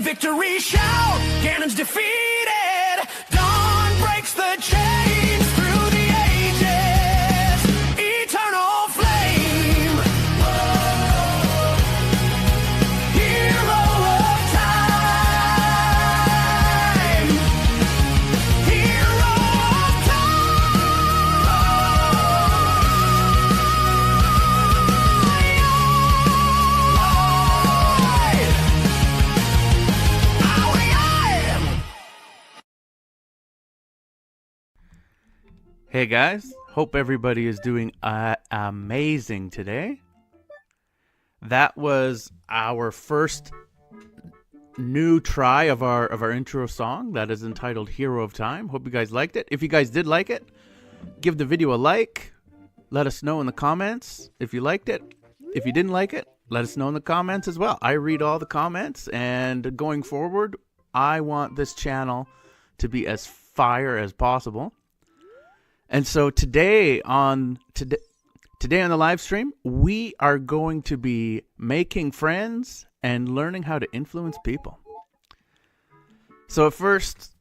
victory shout. Ganon's defeated. Dawn breaks the chains through the ages. Eternal flame. Whoa. Hero of time. Hero of Hey guys, hope everybody is doing amazing today. That was our first new try of our intro song that is entitled Hero of Time. Hope you guys liked it. If you guys did like it, give the video a like. Let us know in the comments if you liked it. If you didn't like it, let us know in the comments as well. I read all the comments, and going forward, I want this channel to be as fire as possible. And so today on the live stream, we are going to be making friends and learning how to influence people. So at first,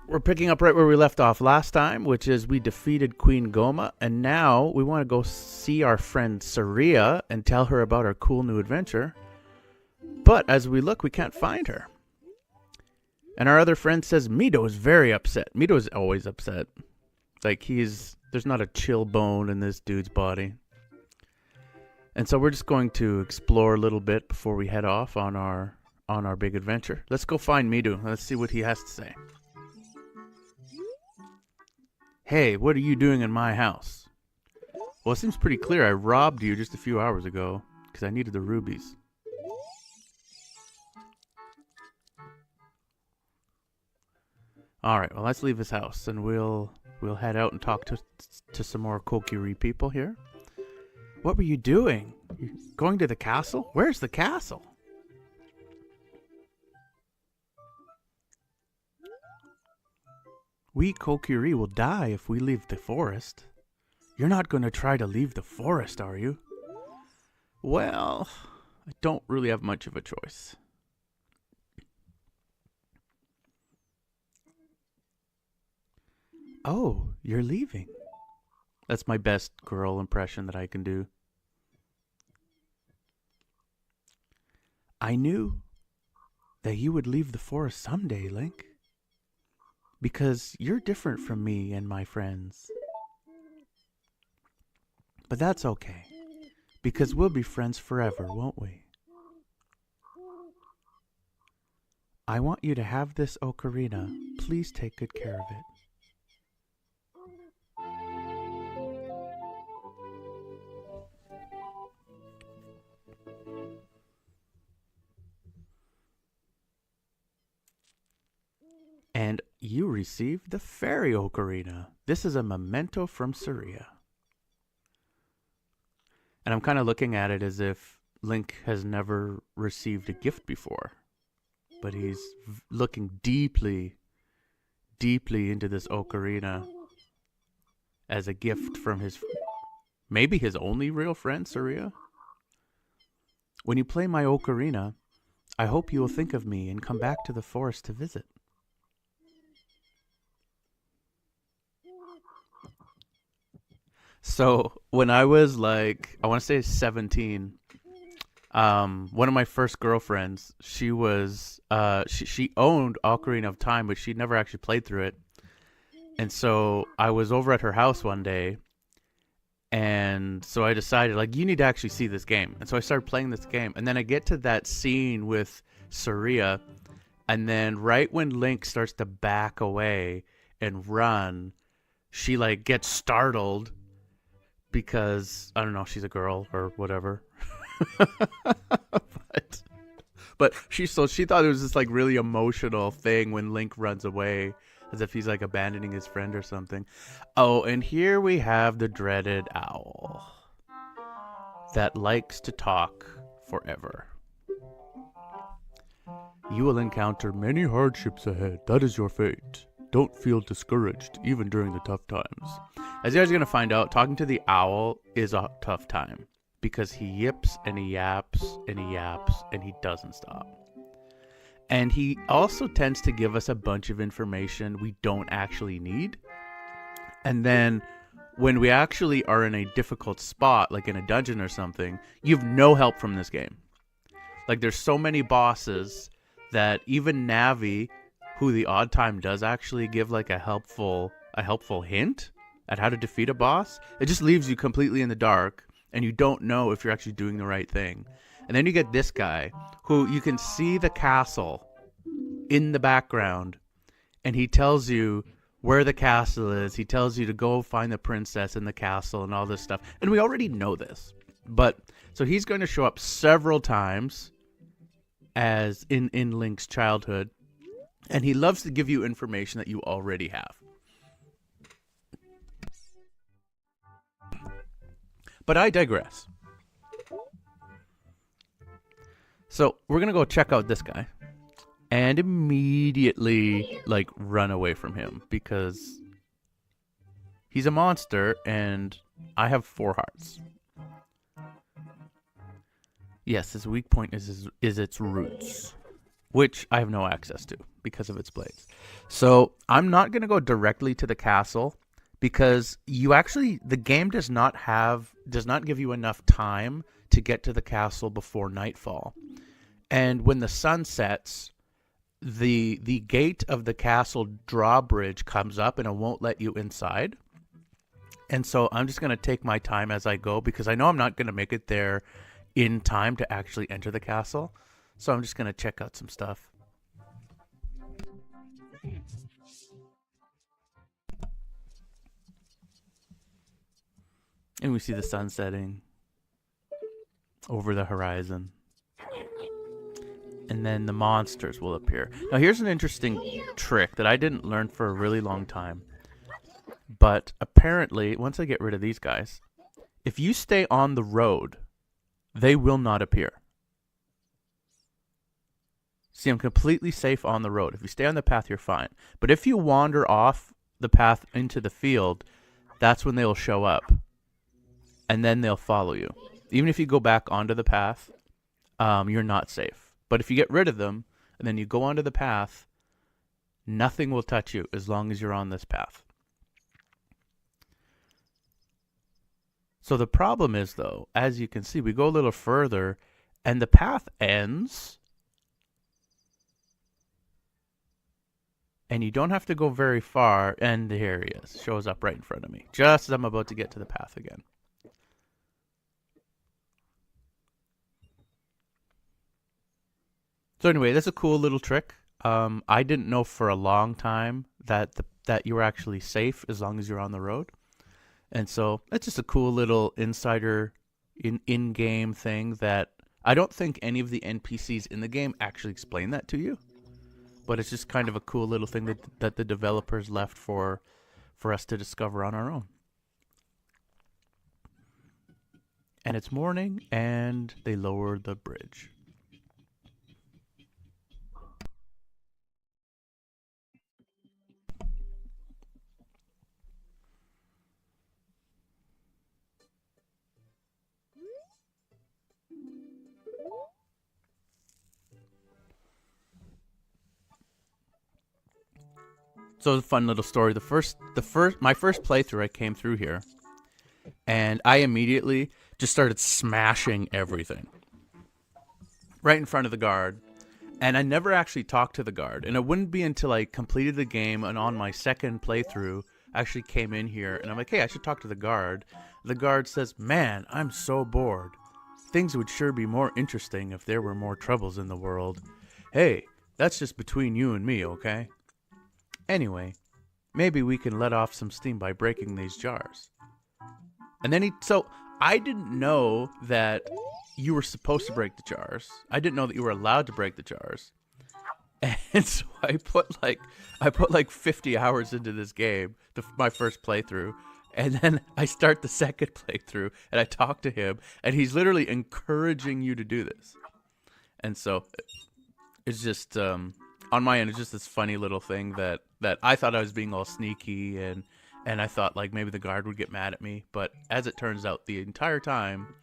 we're picking up right where we left off last time, which is we defeated Queen Goma, and now we want to go see our friend Saria and tell her about our cool new adventure. But as we look, we can't find her. And our other friend says Mito is very upset. Mito is always upset. Like there's not a chill bone in this dude's body. And so we're just going to explore a little bit before we head off on our on our big adventure. Let's go find Midu. Let's see what he has to say. Hey, what are you doing in my house? Well, it seems pretty clear. I robbed you just a few hours ago because I needed the rubies. All right, well, let's leave his house and we'll head out and talk to some more Kokiri people here. What were you doing? You going to the castle? Where's the castle? We Kokiri will die if we leave the forest. You're not going to try to leave the forest, are you? Well, I don't really have much of a choice. Oh, you're leaving. That's my best girl impression that I can do. I knew that you would leave the forest someday, Link. Because you're different from me and my friends. But that's okay. Because we'll be friends forever, won't we? I want you to have this ocarina. Please take good care of it. And you received the fairy ocarina. This is a memento from Saria. And I'm kind of looking at it as if Link has never received a gift before. But he's looking deeply, deeply into this ocarina as a gift from maybe his only real friend, Saria. When you play my ocarina, I hope you will think of me and come back to the forest to visit. So when I was like, I want to say 17, one of my first girlfriends, she was, she owned Ocarina of Time, but she'd never actually played through it. And so I was over at her house one day, and so I decided, like, you need to actually see this game. And so I started playing this game, and then I get to that scene with Saria, and then right when Link starts to back away and run, she, like, gets startled because, I don't know, she's a girl or whatever. but she thought it was this like really emotional thing when Link runs away, as if he's like abandoning his friend or something. Oh, and here we have the dreaded owl that likes to talk forever. You will encounter many hardships ahead. That is your fate. Don't feel discouraged, even during the tough times. As you guys are going to find out, talking to the owl is a tough time. Because he yips and he yaps and he yaps and he doesn't stop. And he also tends to give us a bunch of information we don't actually need. And then when we actually are in a difficult spot, like in a dungeon or something, you have no help from this game. Like there's so many bosses that even Navi, who the odd time does actually give like a helpful hint at how to defeat a boss, it just leaves you completely in the dark. And you don't know if you're actually doing the right thing. And then you get this guy, who you can see the castle in the background. And he tells you where the castle is. He tells you to go find the princess in the castle and all this stuff. And we already know this. But, so he's going to show up several times as in Link's childhood. And he loves to give you information that you already have. But I digress. So we're going to go check out this guy. And immediately, like, run away from him. Because he's a monster and I have 4 hearts. Yes, his weak point is its roots. Which I have no access to because of its blades. So I'm not going to go directly to the castle. Because the game does not give you enough time to get to the castle before nightfall. And when the sun sets, the gate of the castle drawbridge comes up and it won't let you inside. And so I'm just going to take my time as I go because I know I'm not going to make it there in time to actually enter the castle. So I'm just going to check out some stuff. And we see the sun setting over the horizon. And then the monsters will appear. Now here's an interesting trick that I didn't learn for a really long time. But apparently, once I get rid of these guys, if you stay on the road, they will not appear. See, I'm completely safe on the road. If you stay on the path, you're fine. But if you wander off the path into the field, that's when they'll show up. And then they'll follow you. Even if you go back onto the path, you're not safe. But if you get rid of them, and then you go onto the path, nothing will touch you as long as you're on this path. So the problem is, though, as you can see, we go a little further, and the path ends. And you don't have to go very far, and here he is. Shows up right in front of me, just as I'm about to get to the path again. So anyway, that's a cool little trick. I didn't know for a long time that that you were actually safe as long as you're on the road. And so it's just a cool little insider in-game thing that I don't think any of the NPCs in the game actually explain that to you. But it's just kind of a cool little thing that the developers left for us to discover on our own. And it's morning, and they lower the bridge. So it's a fun little story. My first playthrough, I came through here, and I immediately just started smashing everything right in front of the guard. And I never actually talked to the guard. And it wouldn't be until I completed the game and on my second playthrough, I actually came in here and I'm like, hey, I should talk to the guard. The guard says, man, I'm so bored. Things would sure be more interesting if there were more troubles in the world. Hey, that's just between you and me, okay? Anyway, maybe we can let off some steam by breaking these jars. And then so I didn't know that you were supposed to break the jars. I didn't know that you were allowed to break the jars. And so I put like 50 hours into this game, my first playthrough. And then I start the second playthrough and I talk to him and he's literally encouraging you to do this. And so it's just, on my end, it's just this funny little thing that I thought I was being all sneaky and I thought like maybe the guard would get mad at me. But as it turns out, the entire time,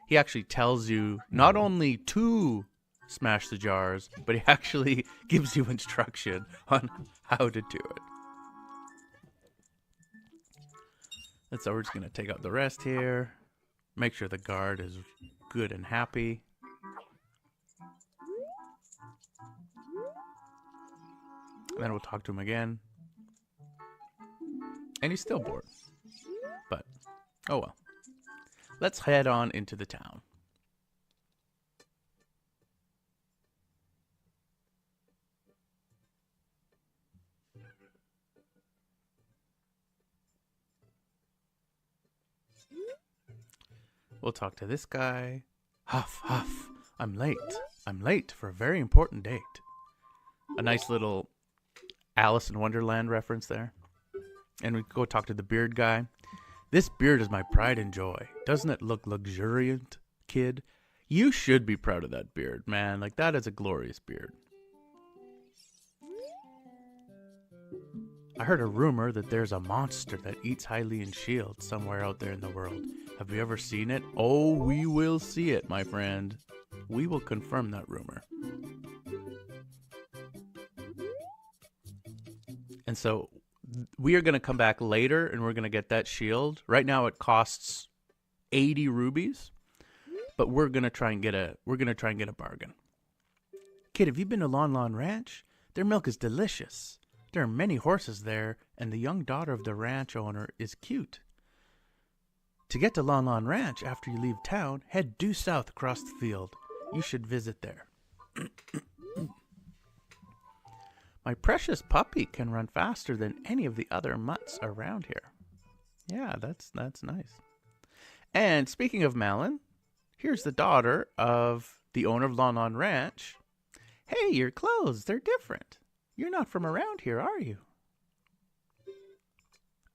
he actually tells you not only to smash the jars, but he actually gives you instruction on how to do it. And so we're just going to take out the rest here. Make sure the guard is good and happy. And then we'll talk to him again. And he's still bored. But, oh well. Let's head on into the town. We'll talk to this guy. Huff, huff. I'm late. I'm late for a very important date. A nice little Alice in Wonderland reference there. And we go talk to the beard guy. This beard is my pride and joy. Doesn't it look luxuriant, kid? You should be proud of that beard, man. Like, that is a glorious beard. I heard a rumor that there's a monster that eats Hylian shields somewhere out there in the world. Have you ever seen it? Oh, we will see it, my friend. We will confirm that rumor. And so we are going to come back later and we're going to get that shield. Right now it costs 80 rubies, but we're going to try and get a bargain. Kid, have you been to Lon Lon Ranch? Their milk is delicious. There are many horses there, and the young daughter of the ranch owner is cute. To get to Lon Lon Ranch after you leave town, head due south across the field. You should visit there. My precious puppy can run faster than any of the other mutts around here. Yeah, that's nice. And speaking of Malon, here's the daughter of the owner of Lon Lon Ranch. Hey, your clothes, they're different. You're not from around here, are you?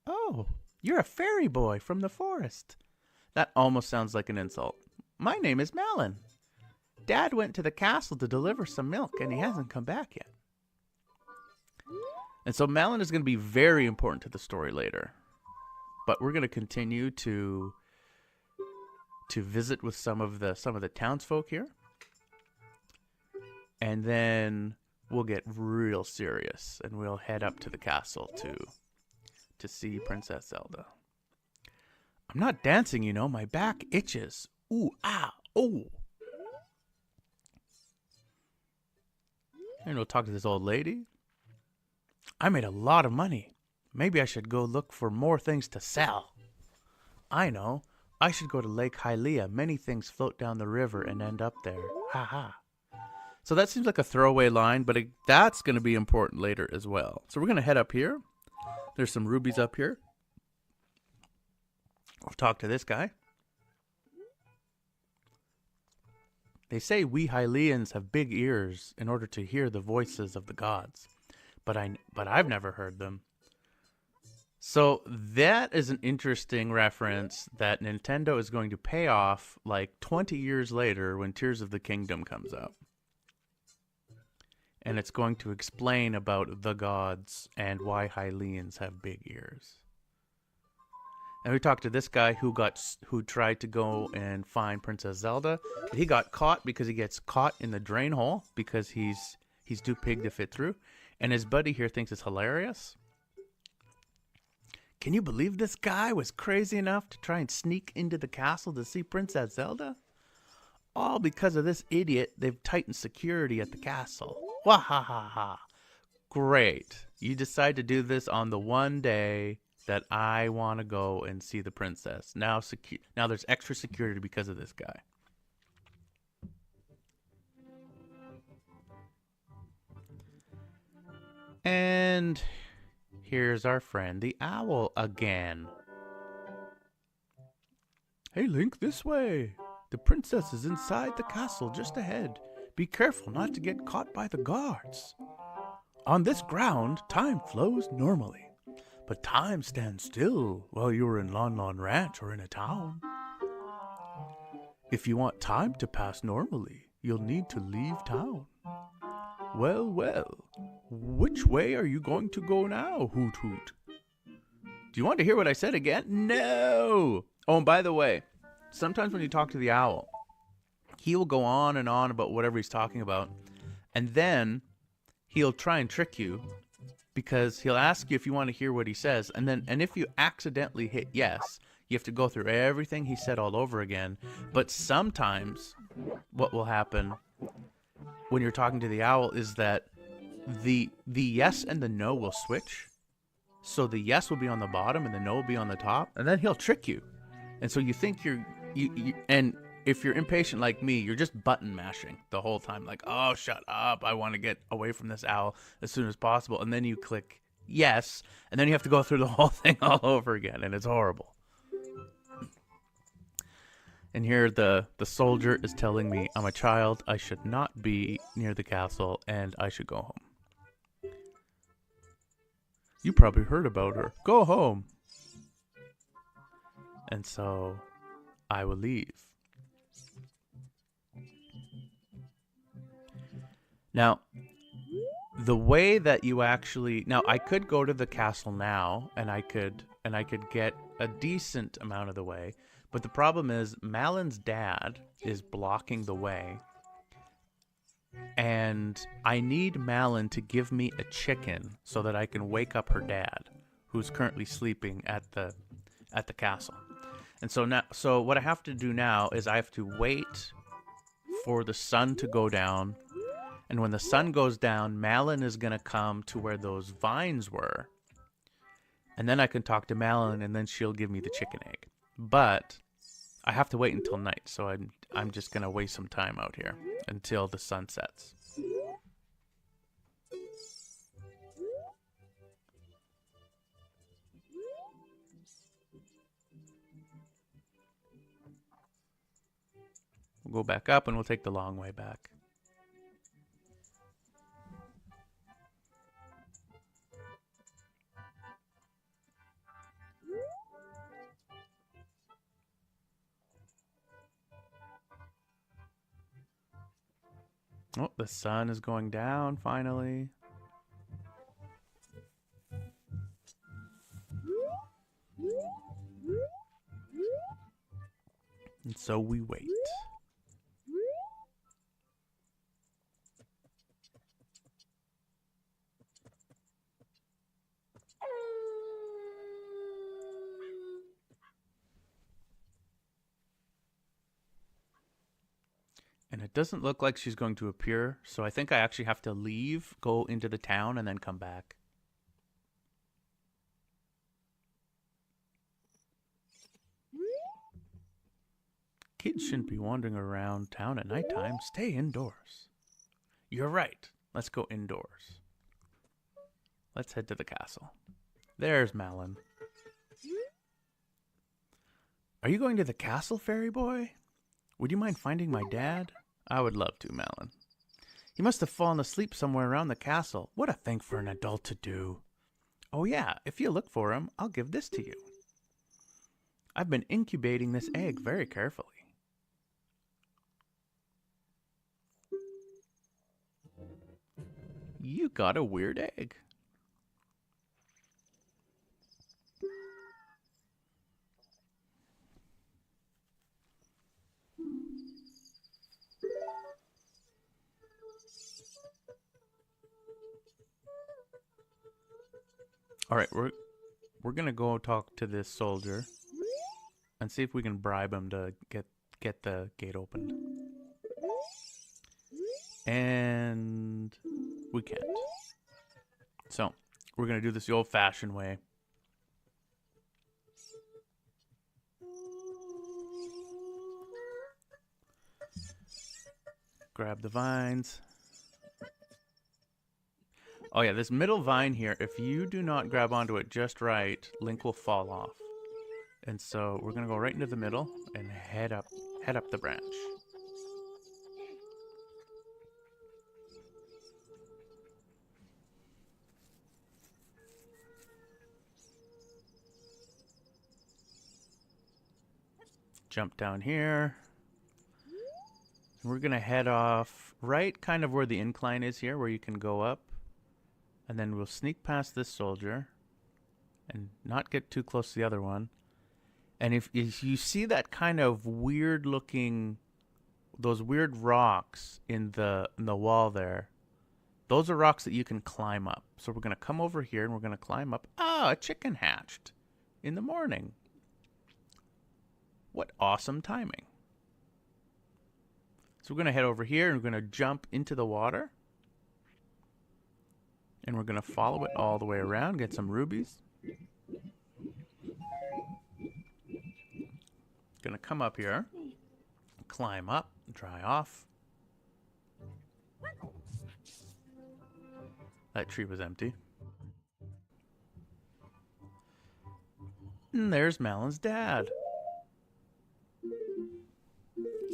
Oh, you're a fairy boy from the forest. That almost sounds like an insult. My name is Malon. Dad went to the castle to deliver some milk, and he hasn't come back yet. And so Malon is going to be very important to the story later. But we're going to continue to visit with some of the townsfolk here. And then we'll get real serious, and we'll head up to the castle to see Princess Zelda. I'm not dancing, you know. My back itches. Ooh, ah, oh. And we'll talk to this old lady. I made a lot of money. Maybe I should go look for more things to sell. I know. I should go to Lake Hylia. Many things float down the river and end up there. Ha ha. So that seems like a throwaway line, but that's going to be important later as well. So we're going to head up here. There's some rubies up here. We'll talk to this guy. They say we Hylians have big ears in order to hear the voices of the gods, but I've never heard them. So that is an interesting reference that Nintendo is going to pay off like 20 years later when Tears of the Kingdom comes out. And it's going to explain about the gods and why Hylians have big ears. And we talked to this guy who tried to go and find Princess Zelda. He got caught because he gets caught in the drain hole because he's too big to fit through. And his buddy here thinks it's hilarious. Can you believe this guy was crazy enough to try and sneak into the castle to see Princess Zelda? All because of this idiot. They've tightened security at the castle. Wah ha ha ha. Great. You decide to do this on the one day that I want to go and see the princess. Now there's extra security because of this guy. And here's our friend the owl again. Hey, Link, this way. The princess is inside the castle just ahead. Be careful not to get caught by the guards. On this ground, time flows normally. But time stands still while you're in Lon Lon Ranch or in a town. If you want time to pass normally, you'll need to leave town. Well, well, which way are you going to go now, Hoot Hoot? Do you want to hear what I said again? No! Oh, and by the way, sometimes when you talk to the owl, he will go on and on about whatever he's talking about, and then he'll try and trick you because he'll ask you if you want to hear what he says, and if you accidentally hit yes, you have to go through everything he said all over again. But sometimes what will happen when you're talking to the owl is that the yes and the no will switch. So the yes will be on the bottom and the no will be on the top, and then he'll trick you. And so you think you and if you're impatient like me, you're just button mashing the whole time. Like, oh, shut up. I want to get away from this owl as soon as possible. And then you click yes, and then you have to go through the whole thing all over again, and it's horrible. And here the soldier is telling me I'm a child, I should not be near the castle, and I should go home. You probably heard about her. Go home. And so I will leave. Now, the way that you actually... Now, I could go to the castle now, and I could get a decent amount of the way. But the problem is, Malon's dad is blocking the way. And I need Malon to give me a chicken so that I can wake up her dad, who's currently sleeping at the castle. And so what I have to do now is I have to wait for the sun to go down. And when the sun goes down, Malon is going to come to where those vines were. And then I can talk to Malon, and then she'll give me the chicken egg. But I have to wait until night, so I'm just going to waste some time out here until the sun sets. go back up and we'll take the long way back. Oh, the sun is going down finally. And so we wait. And it doesn't look like she's going to appear, so I think I actually have to leave, go into the town, and then come back. Kids shouldn't be wandering around town at nighttime. Stay indoors. You're right. Let's go indoors. Let's head to the castle. There's Malon. Are you going to the castle, fairy boy? Would you mind finding my dad? I would love to, Malon. He must have fallen asleep somewhere around the castle. What a thing for an adult to do. Oh yeah, if you look for him, I'll give this to you. I've been incubating this egg very carefully. You got a weird egg. All right, we're gonna go talk to this soldier and see if we can bribe him to get the gate opened. And we can't. So we're gonna do this the old-fashioned way. Grab the vines. Oh yeah, this middle vine here, if you do not grab onto it just right, Link will fall off. And so we're gonna go right into the middle and head up the branch. Jump down here. We're gonna head off right kind of where the incline is here, where you can go up. And then we'll sneak past this soldier and not get too close to the other one. And if you see that kind of weird looking, those weird rocks in the wall there, those are rocks that you can climb up. So we're going to come over here and we're going to climb up. Ah, a chicken hatched in the morning. What awesome timing. So we're going to head over here and we're going to jump into the water. And we're going to follow it all the way around, get some rubies. Going to come up here, climb up, dry off. That tree was empty. And there's Malon's dad.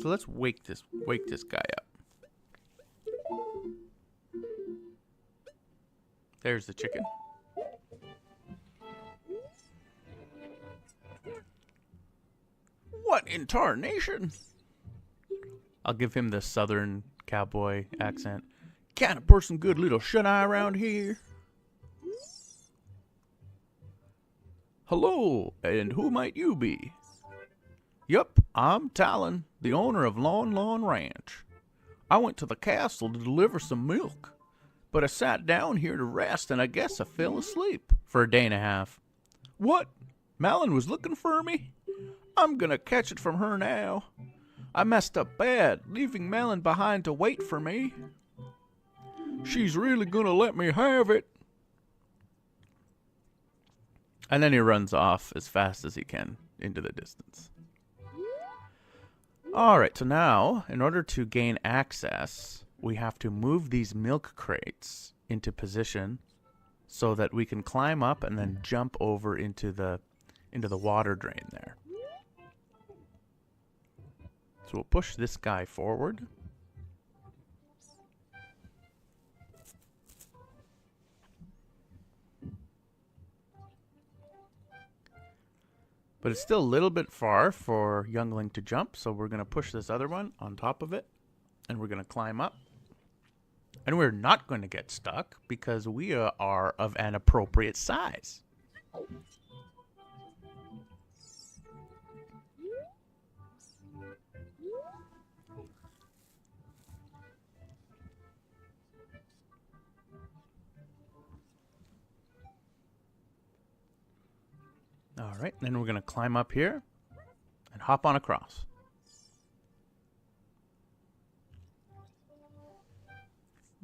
So let's wake this guy up. There's the chicken. What in tarnation? I'll give him the southern cowboy accent. Can't a person good little shut-eye around here? Hello, and who might you be? Yup, I'm Talon, the owner of Lon Lon Ranch. I went to the castle to deliver some milk. But I sat down here to rest, and I guess I fell asleep for a day and a half. What? Malon was looking for me? I'm gonna catch it from her now. I messed up bad, leaving Malon behind to wait for me. She's really gonna let me have it. And then he runs off as fast as he can into the distance. Alright, so now, in order to gain access, we have to move these milk crates into position so that we can climb up and then jump over into the water drain there. So we'll push this guy forward. But it's still a little bit far for Youngling to jump, so we're going to push this other one on top of it, and we're going to climb up. And we're not going to get stuck because we are of an appropriate size. All right, then we're going to climb up here and hop on across.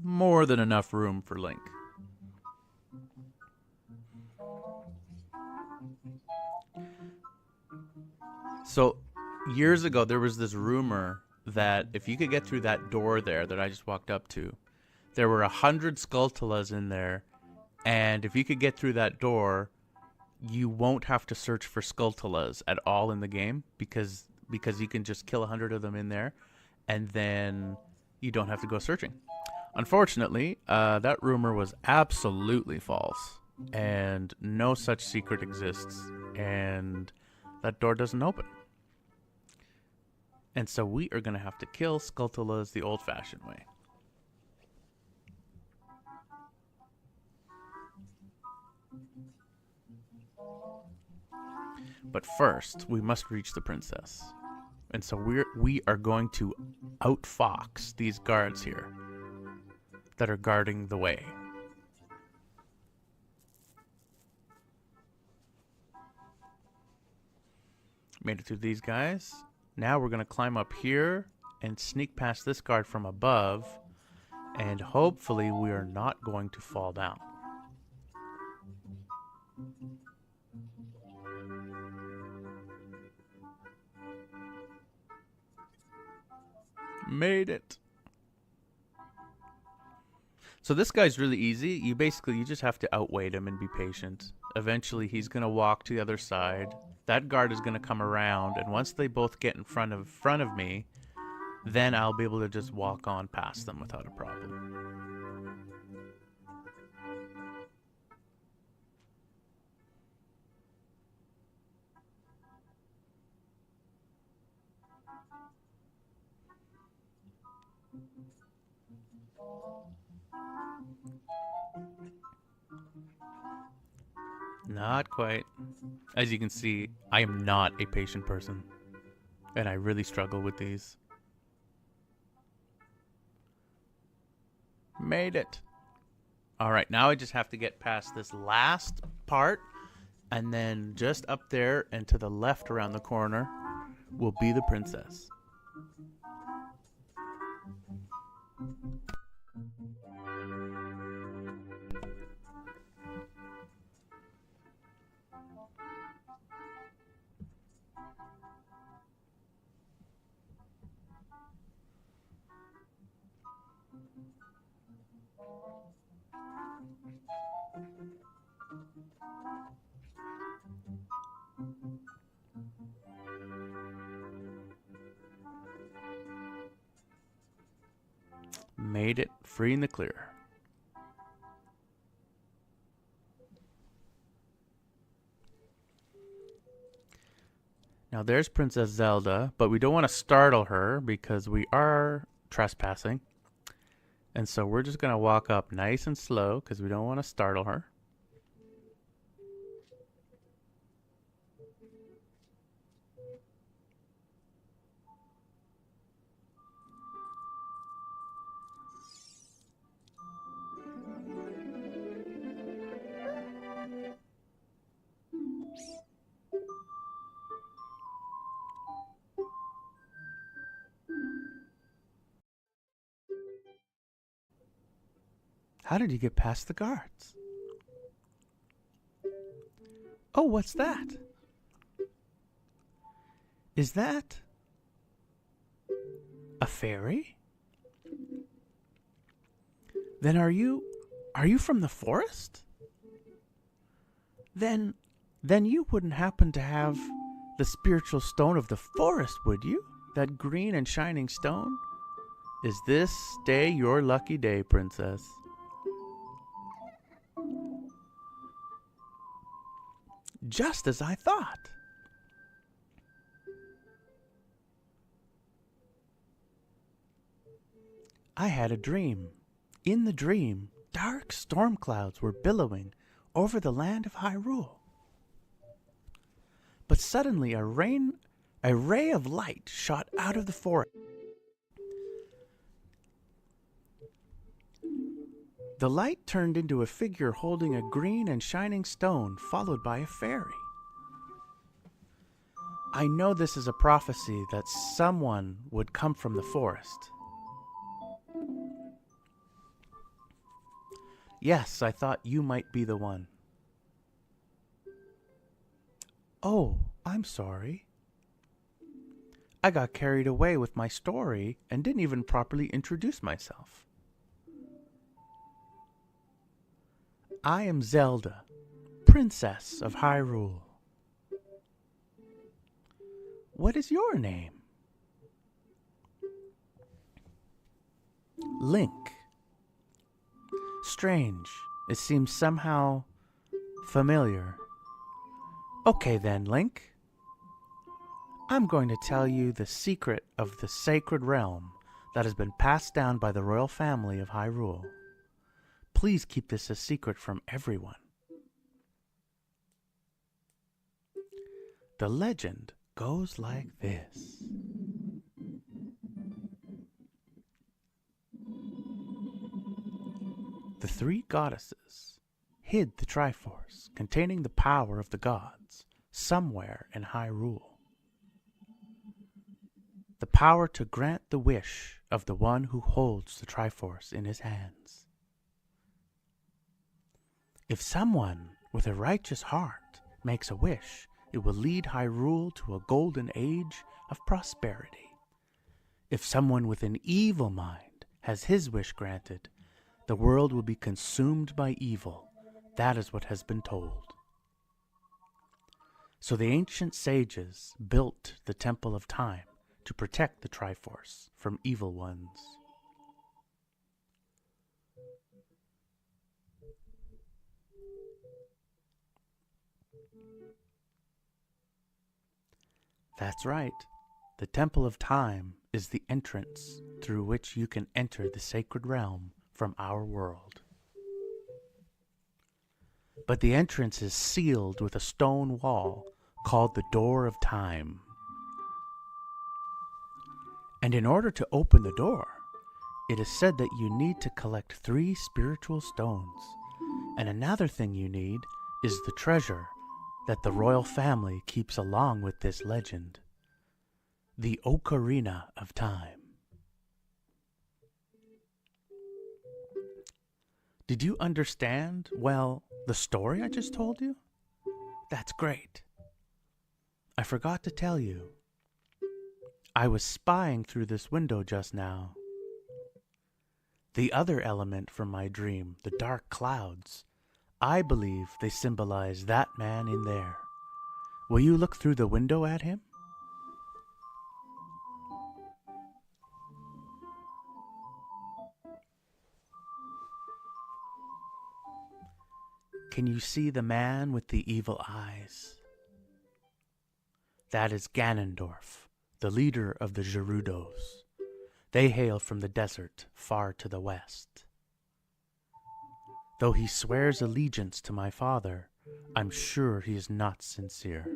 More than enough room for Link. So, years ago, there was this rumor that if you could get through that door there that I just walked up to, there were 100 Skulltulas in there, and if you could get through that door, you won't have to search for Skulltulas at all in the game because you can just kill 100 of them in there, and then you don't have to go searching. Unfortunately, that rumor was absolutely false, and no such secret exists, and that door doesn't open. And so we are going to have to kill Skulltulas the old-fashioned way. But first, we must reach the princess. And so we are going to outfox these guards here that are guarding the way. Made it through these guys. Now we're going to climb up here and sneak past this guard from above, and hopefully we are not going to fall down. Made it. So this guy's really easy. You just have to outweight him and be patient. Eventually he's going to walk to the other side. That guard is going to come around, and once they both get in front of me, then I'll be able to just walk on past them without a problem. Not quite. As you can see, I am not a patient person, and I really struggle with these. Made it. Alright, now I just have to get past this last part, and then just up there and to the left around the corner will be the princess. Made it free in the clear. Now there's Princess Zelda, but we don't want to startle her because we are trespassing. And so we're just going to walk up nice and slow because we don't want to startle her. How did you get past the guards? Oh, what's that? Is that a fairy? Then are you from the forest? Then you wouldn't happen to have the spiritual stone of the forest, would you? that green and shining stone? Is this day your lucky day, princess? Just as I thought. I had a dream. In the dream, dark storm clouds were billowing over the land of Hyrule. But suddenly a ray of light shot out of the forest. The light turned into a figure holding a green and shining stone, followed by a fairy. I know this is a prophecy that someone would come from the forest. Yes, I thought you might be the one. Oh, I'm sorry. I got carried away with my story and didn't even properly introduce myself. I am Zelda, Princess of Hyrule. What is your name? Link. Strange. It seems somehow familiar. Okay then, Link. I'm going to tell you the secret of the sacred realm that has been passed down by the royal family of Hyrule. Please keep this a secret from everyone. The legend goes like this. The three goddesses hid the Triforce containing the power of the gods somewhere in Hyrule. The power to grant the wish of the one who holds the Triforce in his hands. If someone with a righteous heart makes a wish, it will lead Hyrule to a golden age of prosperity. If someone with an evil mind has his wish granted, the world will be consumed by evil. That is what has been told. So the ancient sages built the Temple of Time to protect the Triforce from evil ones. That's right. The Temple of Time is the entrance through which you can enter the sacred realm from our world. But the entrance is sealed with a stone wall called the Door of Time. And in order to open the door, it is said that you need to collect 3 spiritual stones. And another thing you need is the treasure that the royal family keeps along with this legend. The Ocarina of Time. Did you understand, well, the story I just told you? That's great. I forgot to tell you. I was spying through this window just now. The other element from my dream, the dark clouds, I believe they symbolize that man in there. Will you look through the window at him? Can you see the man with the evil eyes? That is Ganondorf, the leader of the Gerudos. They hail from the desert far to the west. Though he swears allegiance to my father, I'm sure he is not sincere.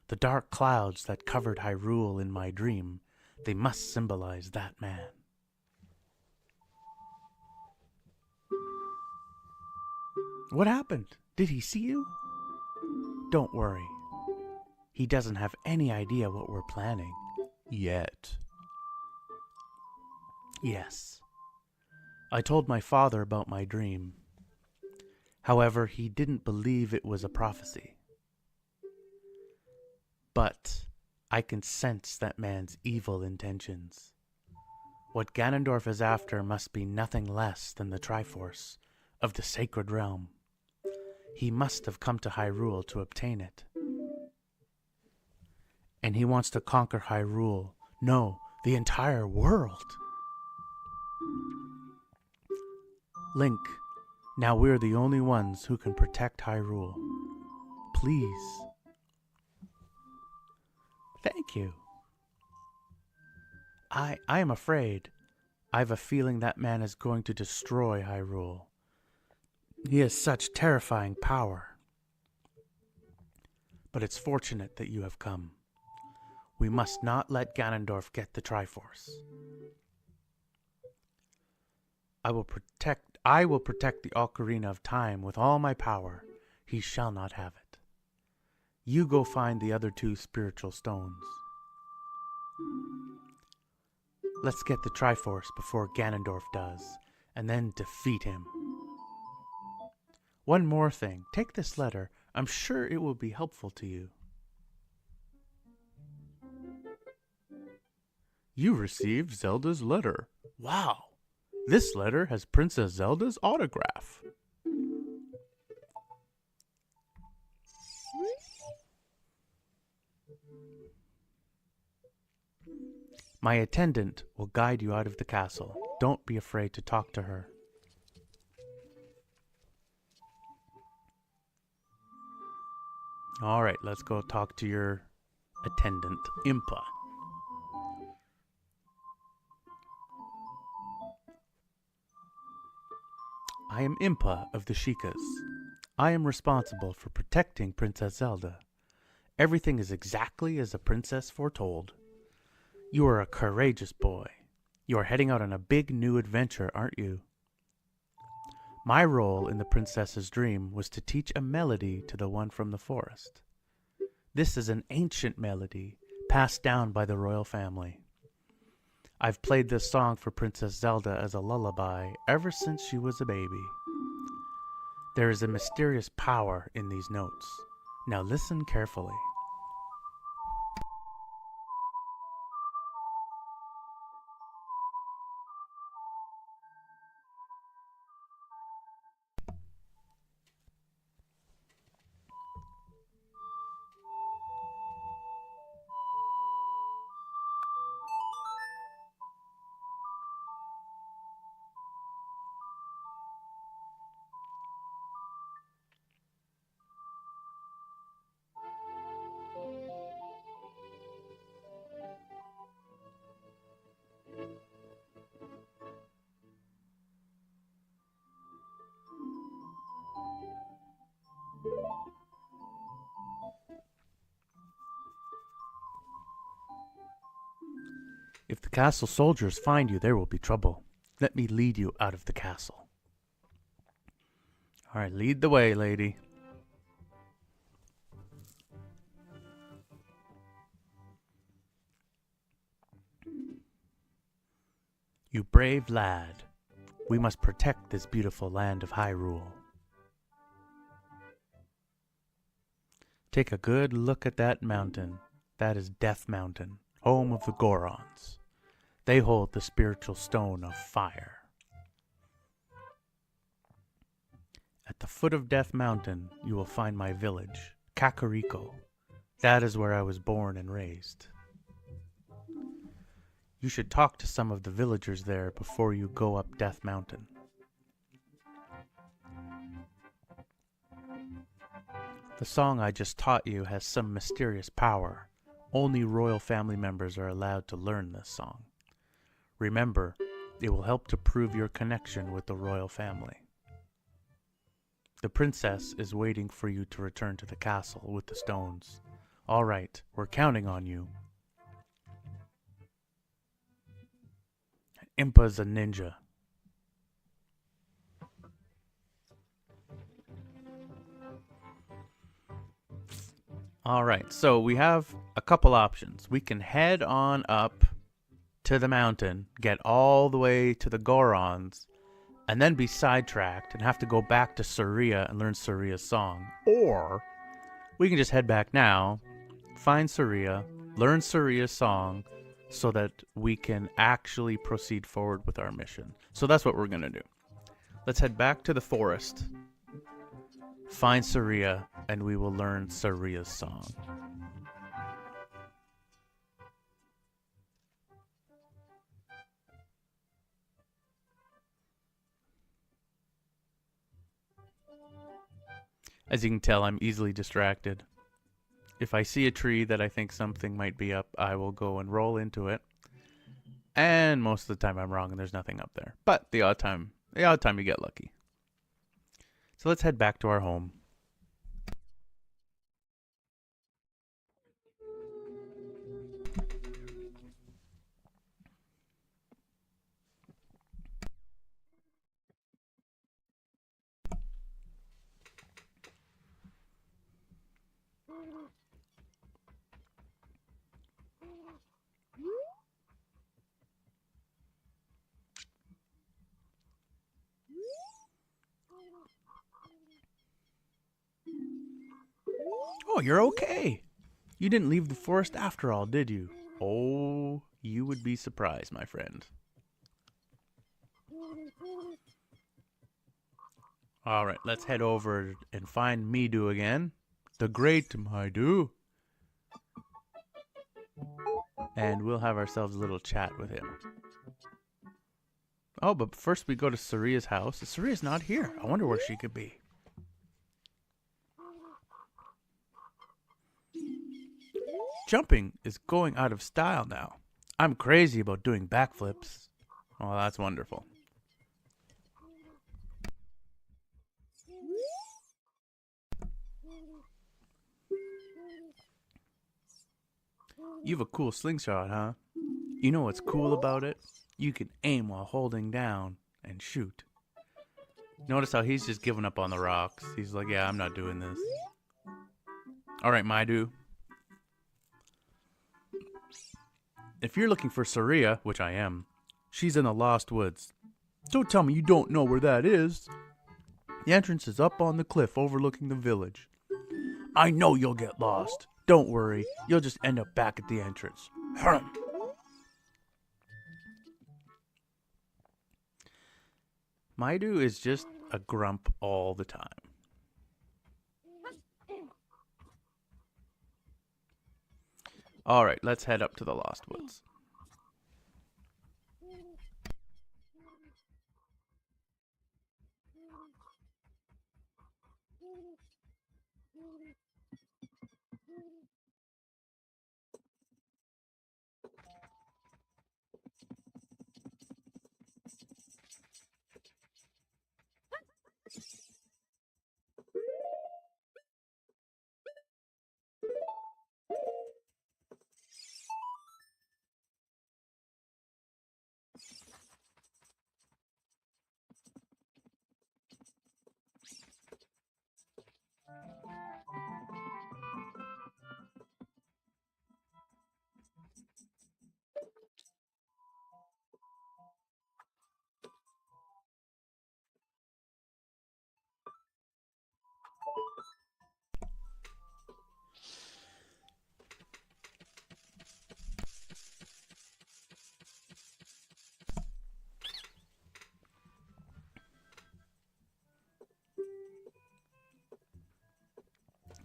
The dark clouds that covered Hyrule in my dream, they must symbolize that man. What happened? Did he see you? Don't worry. He doesn't have any idea what we're planning. Yet. Yes. I told my father about my dream. However, he didn't believe it was a prophecy. But I can sense that man's evil intentions. What Ganondorf is after must be nothing less than the Triforce of the sacred realm. He must have come to Hyrule to obtain it. And he wants to conquer Hyrule No, the entire world. Link, now we're the only ones who can protect Hyrule. Please. Thank you. I am afraid. I've a feeling that man is going to destroy Hyrule. He has such terrifying power. But it's fortunate that you have come. We must not let Ganondorf get the Triforce. I will protect the Ocarina of Time with all my power. He shall not have it. You go find the other 2 spiritual stones. Let's get the Triforce before Ganondorf does, and then defeat him. One more thing. Take this letter. I'm sure it will be helpful to you. You received Zelda's letter. Wow! This letter has Princess Zelda's autograph. My attendant will guide you out of the castle. Don't be afraid to talk to her. All right, let's go talk to your attendant, Impa. I am Impa of the Sheikahs. I am responsible for protecting Princess Zelda. Everything is exactly as the princess foretold. You are a courageous boy. You are heading out on a big new adventure, aren't you? My role in the princess's dream was to teach a melody to the one from the forest. This is an ancient melody passed down by the royal family. I've played this song for Princess Zelda as a lullaby ever since she was a baby. There is a mysterious power in these notes. Now listen carefully. If the castle soldiers find you, there will be trouble. Let me lead you out of the castle. All right, lead the way, lady. You brave lad. We must protect this beautiful land of Hyrule. Take a good look at that mountain. That is Death Mountain, home of the Gorons. They hold the spiritual stone of fire. At the foot of Death Mountain, you will find my village, Kakariko. That is where I was born and raised. You should talk to some of the villagers there before you go up Death Mountain. The song I just taught you has some mysterious power. Only royal family members are allowed to learn this song. Remember, it will help to prove your connection with the royal family. The princess is waiting for you to return to the castle with the stones. All right, we're counting on you. Impa's a ninja. All right, so we have a couple options. We can head on up to the mountain, get all the way to the Gorons, and then be sidetracked and have to go back to Saria and learn Saria's song. Or we can just head back now, find Saria, learn Saria's song, so that we can actually proceed forward with our mission. So that's what we're going to do. Let's head back to the forest, find Saria, and we will learn Saria's song. As you can tell, I'm easily distracted. If I see a tree that I think something might be up, I will go and roll into it. And most of the time I'm wrong and there's nothing up there. But the odd time you get lucky. So let's head back to our home. Oh, you're okay. You didn't leave the forest after all, did you? Oh, you would be surprised, my friend. Alright, let's head over and find Midu again. The great Midu. And we'll have ourselves a little chat with him. Oh, but first we go to Saria's house. Saria's not here. I wonder where she could be. Jumping is going out of style now. I'm crazy about doing backflips. Oh, that's wonderful. You have a cool slingshot, huh? You know what's cool about it? You can aim while holding down and shoot. Notice how he's just giving up on the rocks. He's like, yeah, I'm not doing this. Alright, Maidu. If you're looking for Saria, which I am, she's in the Lost Woods. Don't tell me you don't know where that is. The entrance is up on the cliff overlooking the village. I know you'll get lost. Don't worry, you'll just end up back at the entrance. Maidu is just a grump all the time. Alright, let's head up to the Lost Woods.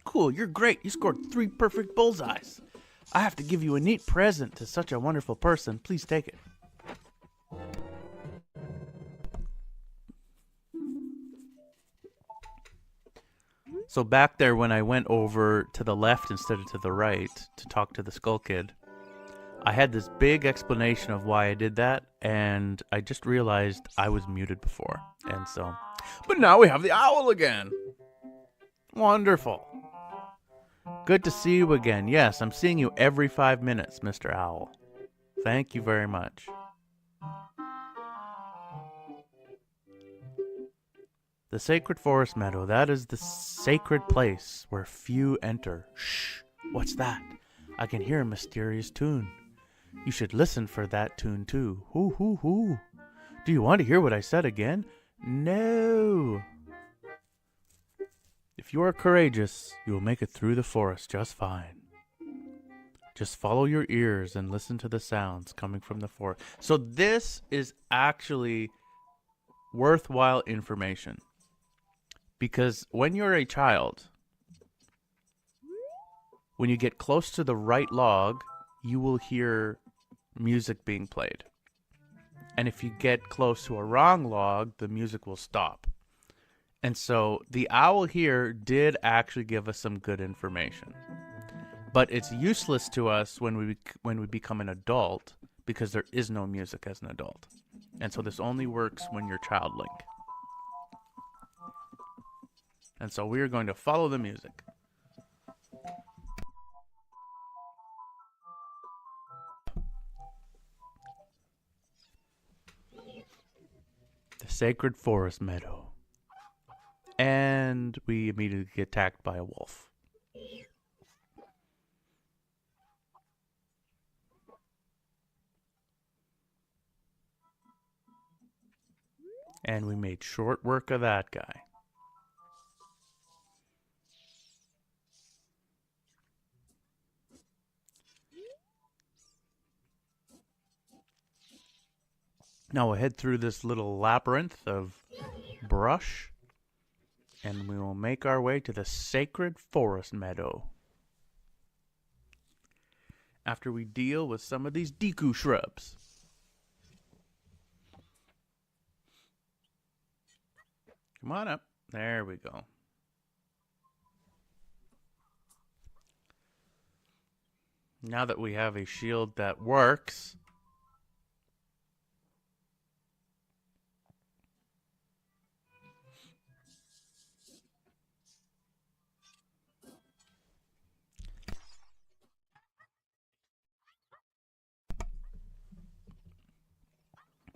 Cool, you're great. You scored 3 perfect bullseyes. I have to give you a neat present to such a wonderful person. Please take it. So back there when I went over to the left instead of to the right to talk to the Skull Kid, I had this big explanation of why I did that, and I just realized I was muted before. And so, but now we have the owl again. Wonderful. Good to see you again. Yes, I'm seeing you every 5 minutes, Mr. Owl. Thank you very much. The Sacred Forest Meadow, that is the sacred place where few enter. Shh, what's that? I can hear a mysterious tune. You should listen for that tune too. Hoo hoo hoo. Do you want to hear what I said again? No. If you are courageous, you will make it through the forest just fine. Just follow your ears and listen to the sounds coming from the forest. So this is actually worthwhile information. Because when you're a child, when you get close to the right log, you will hear music being played. And if you get close to a wrong log, the music will stop. And so the owl here did actually give us some good information. But it's useless to us when we become an adult because there is no music as an adult. And so this only works when you're child Link. And so we are going to follow the music. The sacred forest meadow. And we immediately get attacked by a wolf. And we made short work of that guy. Now we'll head through this little labyrinth of brush, and we will make our way to the sacred forest meadow. After we deal with some of these Deku shrubs. Come on up. There we go. Now that we have a shield that works,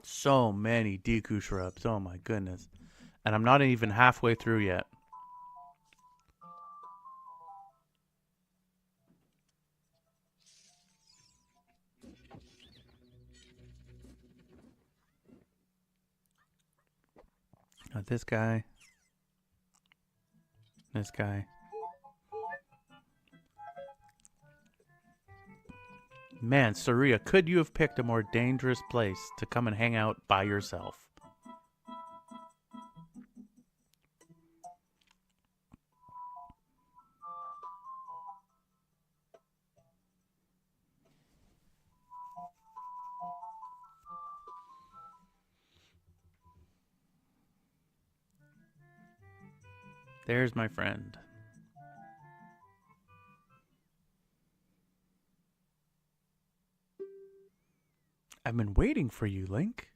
so many Deku shrubs. Oh my goodness. And I'm not even halfway through yet. Not this guy. This guy. Man, Saria, could you have picked a more dangerous place to come and hang out by yourself? There's my friend. I've been waiting for you, Link.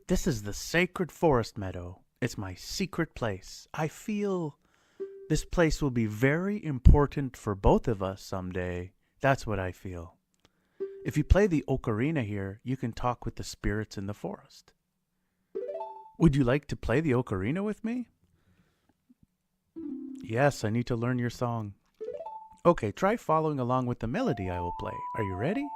This is the sacred forest meadow. It's my secret place. I feel this place will be very important for both of us someday. That's what I feel. If you play the ocarina here, you can talk with the spirits in the forest. Would you like to play the ocarina with me? Yes, I need to learn your song. Okay, try following along with the melody I will play. Are you ready?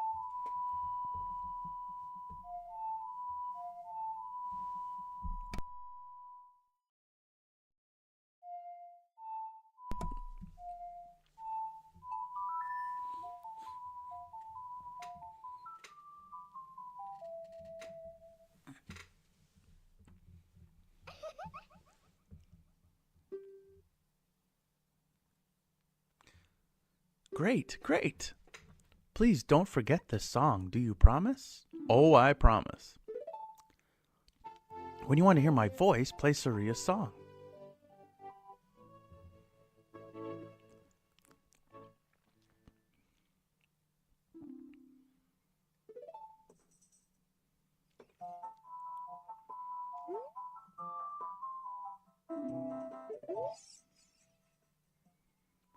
Great, great. Please don't forget this song. Do you promise? Oh, I promise. When you want to hear my voice, play Saria's song.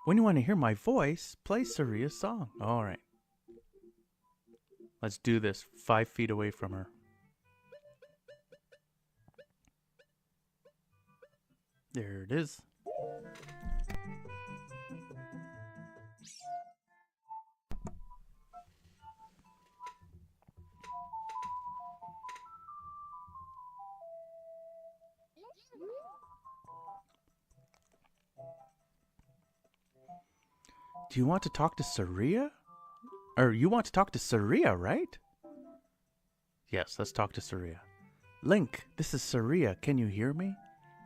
When you want to hear my voice, play Saria's song. All right. Let's do this 5 feet away from her. There it is. Do you want to talk to Saria? Or you want to talk to Saria, right? Yes, let's talk to Saria. Link, this is Saria. Can you hear me?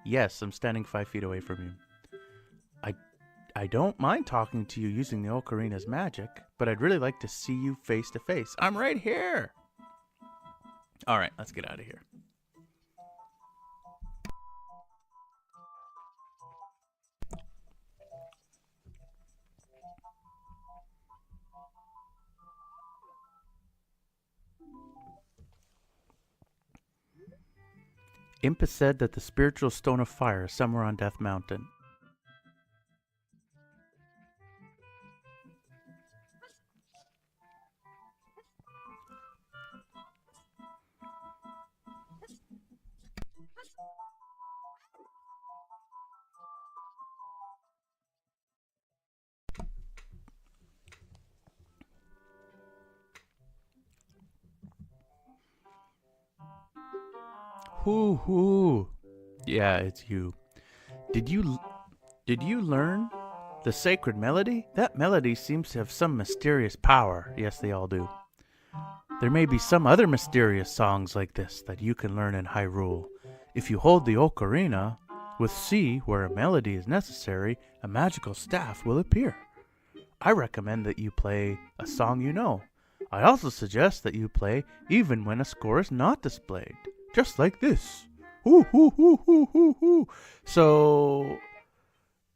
Yes, I'm standing 5 feet away from you. I don't mind talking to you using the ocarina's magic, but I'd really like to see you face to face. I'm right here. All right, let's get out of here. Imp has said that the spiritual stone of fire is somewhere on Death Mountain. Hoo hoo. Yeah, it's you. Did you learn the sacred melody? That melody seems to have some mysterious power. Yes, they all do. There may be some other mysterious songs like this that you can learn in Hyrule. If you hold the ocarina with C where a melody is necessary, a magical staff will appear. I recommend that you play a song you know. I also suggest that you play even when a score is not displayed. Just like this. Hoo hoo hoo hoo hoo hoo. So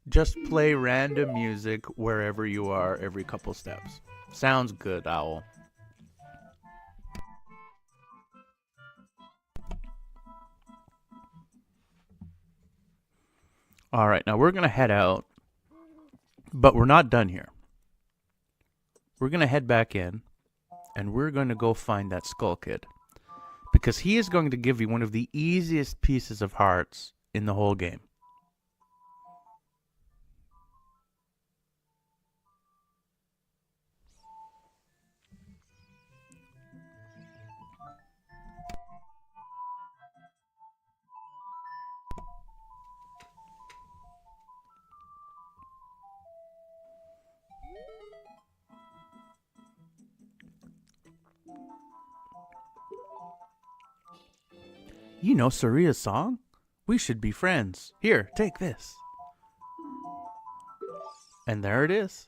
just play random music wherever you are every couple steps. Sounds good, Owl. All right, now we're going to head out, but we're not done here. We're going to head back in, and we're going to go find that Skull Kid, because he is going to give you one of the easiest pieces of hearts in the whole game. You know Saria's song? We should be friends. Here, take this. And there it is.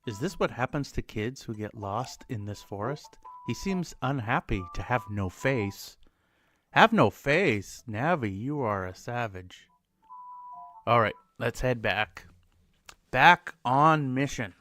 Is this what happens to kids who get lost in this forest? He seems unhappy to have no face. Have no face? Navi, you are a savage. Alright, let's head back. Back on mission.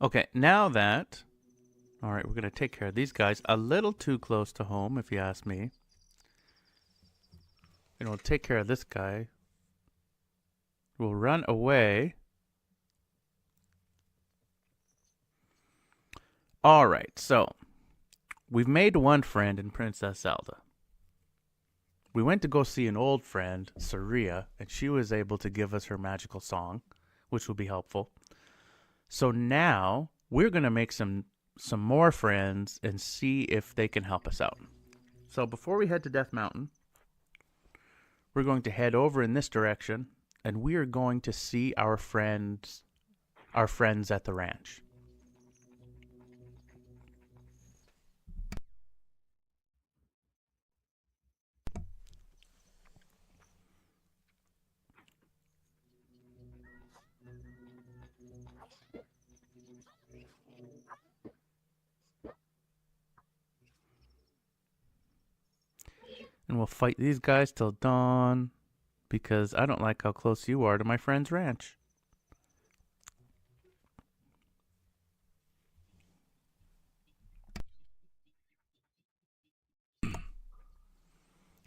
Okay, now that... Alright, we're going to take care of these guys. A little too close to home, if you ask me. And we'll take care of this guy. We'll run away. Alright, so... We've made one friend in Princess Zelda. We went to go see an old friend, Saria, and she was able to give us her magical song, which will be helpful. So now we're going to make some more friends and see if they can help us out. So before we head to Death Mountain, we're going to head over in this direction, and we are going to see our friends at the ranch. And we'll fight these guys till dawn, because I don't like how close you are to my friend's ranch.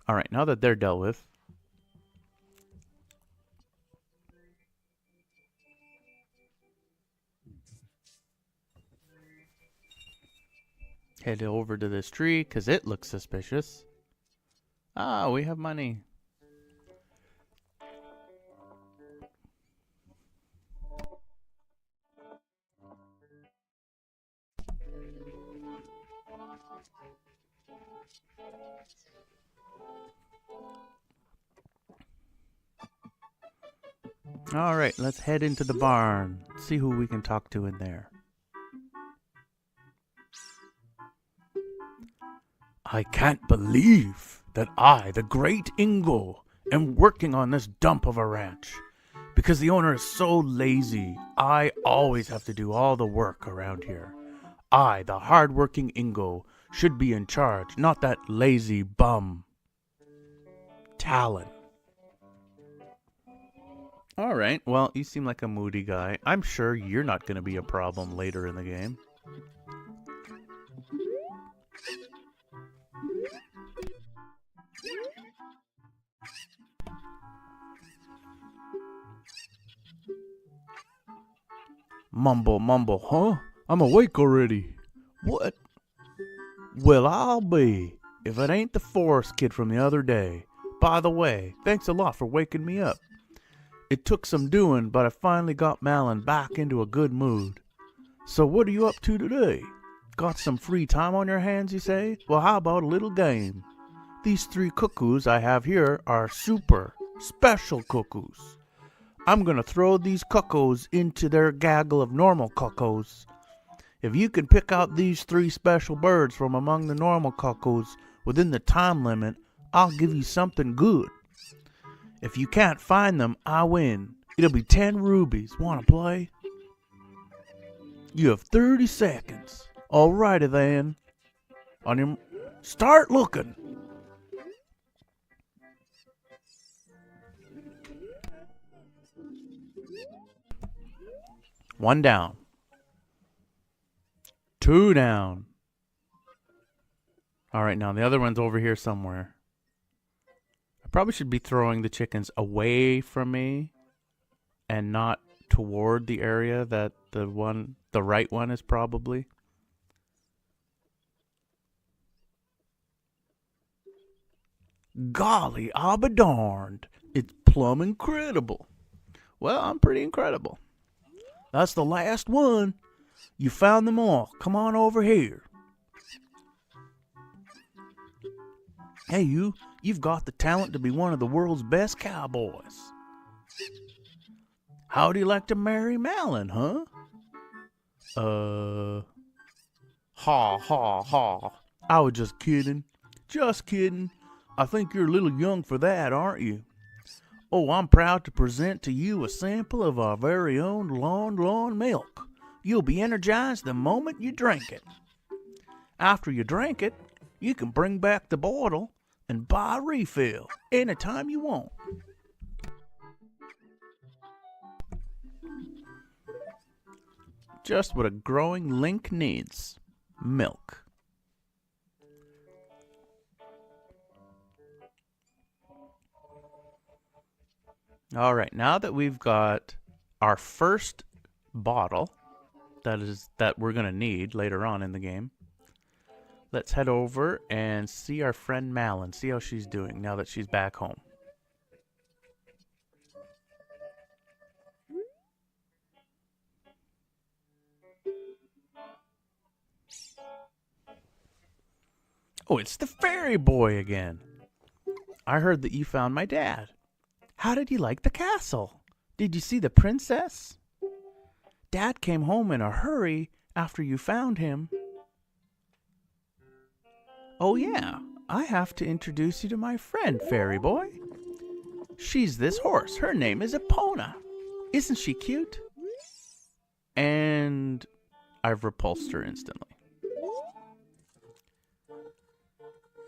Alright, now that they're dealt with, head over to this tree, because it looks suspicious. Ah, we have money. Alright, let's head into the barn. See who we can talk to in there. I can't believe that I, the great Ingo, am working on this dump of a ranch. Because the owner is so lazy, I always have to do all the work around here. I, the hard-working Ingo, should be in charge, not that lazy bum. Talon. Alright, well, you seem like a moody guy. I'm sure you're not going to be a problem later in the game. Mumble, mumble, huh? I'm awake already. What? Well, I'll be, if it ain't the forest kid from the other day. By the way, thanks a lot for waking me up. It took some doing, but I finally got Malon back into a good mood. So what are you up to today? Got some free time on your hands, you say? Well, how about a little game? These 3 cuckoos I have here are super special cuckoos. I'm gonna throw these cuckoos into their gaggle of normal cuckoos. If you can pick out these 3 special birds from among the normal cuckoos within the time limit, I'll give you something good. If you can't find them, I win. It'll be 10 rubies. Wanna play? You have 30 seconds. Alrighty then. On your... Start looking. One down. 2 down. Alright, now the other one's over here somewhere. I probably should be throwing the chickens away from me and not toward the area that the right one is probably. Golly, I'll be darned. It's plumb incredible. Well, I'm pretty incredible. That's the last one. You found them all. Come on over here. Hey, you've got the talent to be one of the world's best cowboys. How'd you like to marry Malon, huh? Ha, ha, ha. I was just kidding. Just kidding. I think you're a little young for that, aren't you? Oh, I'm proud to present to you a sample of our very own lawn milk. You'll be energized the moment you drink it. After you drink it, you can bring back the bottle and buy a refill anytime you want. Just what a growing link needs. Milk. All right, now that we've got our first bottle that we're going to need later on in the game, let's head over and see our friend Malon, see how she's doing now that she's back home. Oh, it's the fairy boy again. I heard that you found my dad. How did you like the castle? Did you see the princess? Dad came home in a hurry after you found him. Oh yeah, I have to introduce you to my friend, fairy boy. She's this horse. Her name is Epona. Isn't she cute? And I've repulsed her instantly.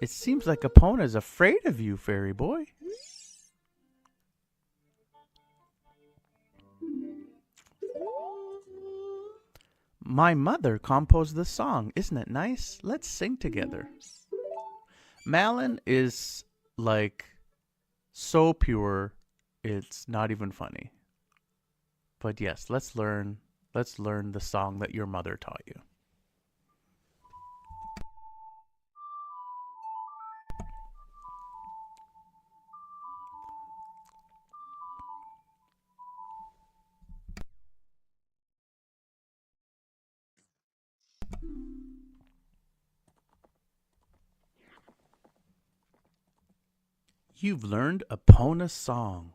It seems like Epona's afraid of you, fairy boy. My mother composed the song. Isn't it nice? Let's sing together. Malon is like so pure, it's not even funny. But yes, let's learn the song that your mother taught you. You've learned Epona's song.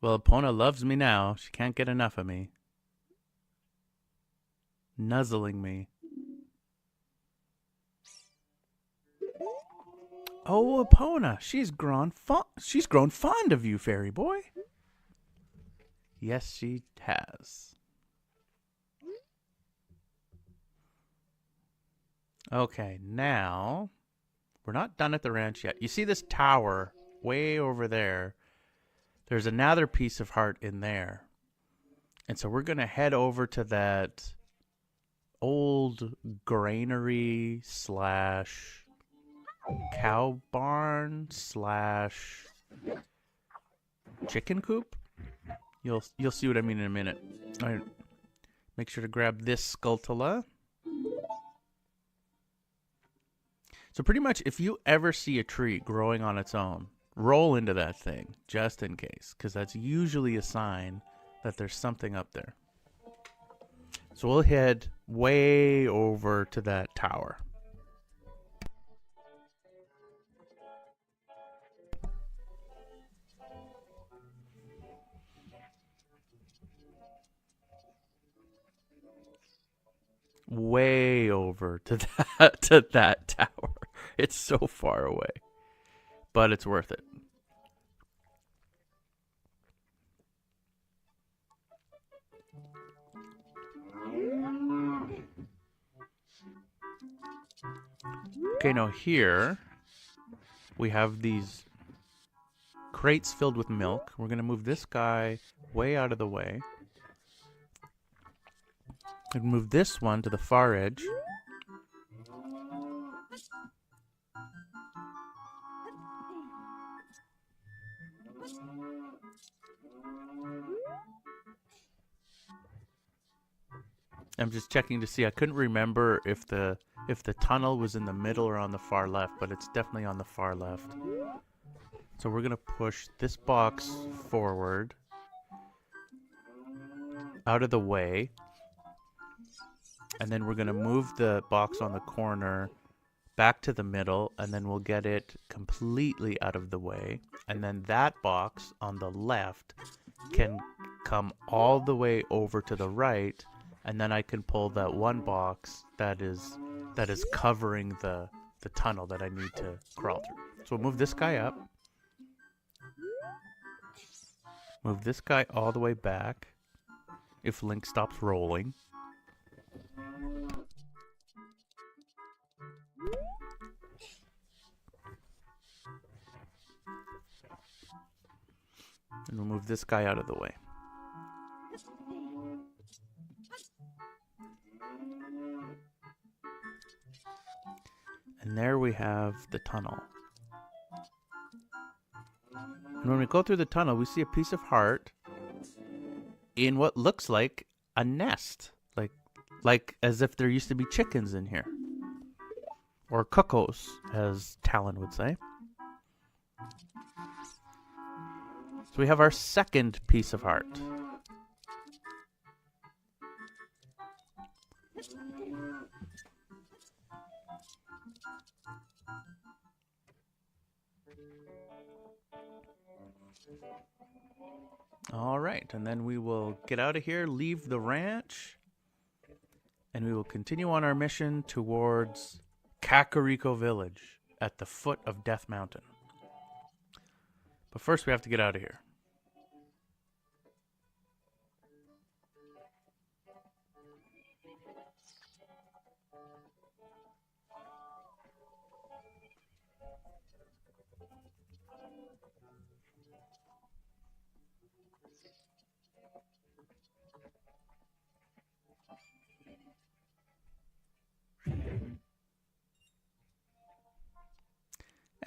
Well, Epona loves me now. She can't get enough of me. Nuzzling me. Oh, Epona, she's grown fond of you, fairy boy. Yes, she has. Okay, now we're not done at the ranch yet. You see this tower way over there? There's another piece of heart in there. And so we're going to head over to that old granary slash cow barn slash chicken coop. You'll see what I mean in a minute. All right. Make sure to grab this Skulltula. So pretty much if you ever see a tree growing on its own, roll into that thing just in case, because that's usually a sign that there's something up there. So we'll head way over to that tower. Way over to that tower. It's so far away, but it's worth it. Okay, now here we have these crates filled with milk. We're going to move this guy way out of the way. And move this one to the far edge. I'm just checking to see. I couldn't remember if the tunnel was in the middle or on the far left, but it's definitely on the far left. So we're going to push this box forward, out of the way. And then we're going to move the box on the corner back to the middle, and then we'll get it completely out of the way. And then that box on the left can come all the way over to the right, and then I can pull that one box that is covering the tunnel that I need to crawl through. So we'll move this guy up. Move this guy all the way back if Link stops rolling. And we'll move this guy out of the way. And there we have the tunnel. And when we go through the tunnel, we see a piece of heart in what looks like a nest. Like as if there used to be chickens in here. Or cuckoos, as Talon would say. So we have our second piece of heart. All right, and then we will get out of here, leave the ranch, and we will continue on our mission towards Kakariko Village at the foot of Death Mountain. But first we have to get out of here.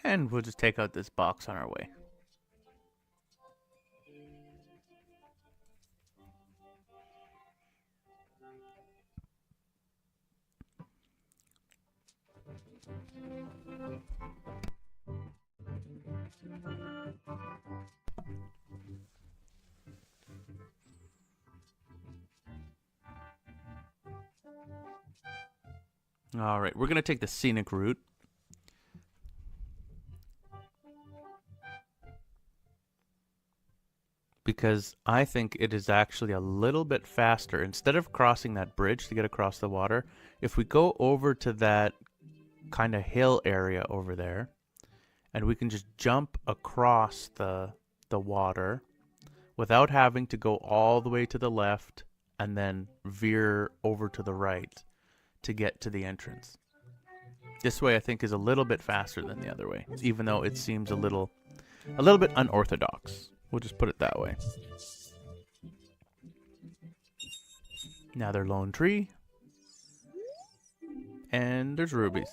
And we'll just take out this box on our way. All right, we're going to take the scenic route. because I think it is actually a little bit faster. Instead of crossing that bridge to get across the water, if we go over to that kind of hill area over there, and we can just jump across the water without having to go all the way to the left and then veer over to the right to get to the entrance. This way I think is a little bit faster than the other way, even though it seems a little bit unorthodox. We'll just put it that way. Another lone tree. And there's rubies.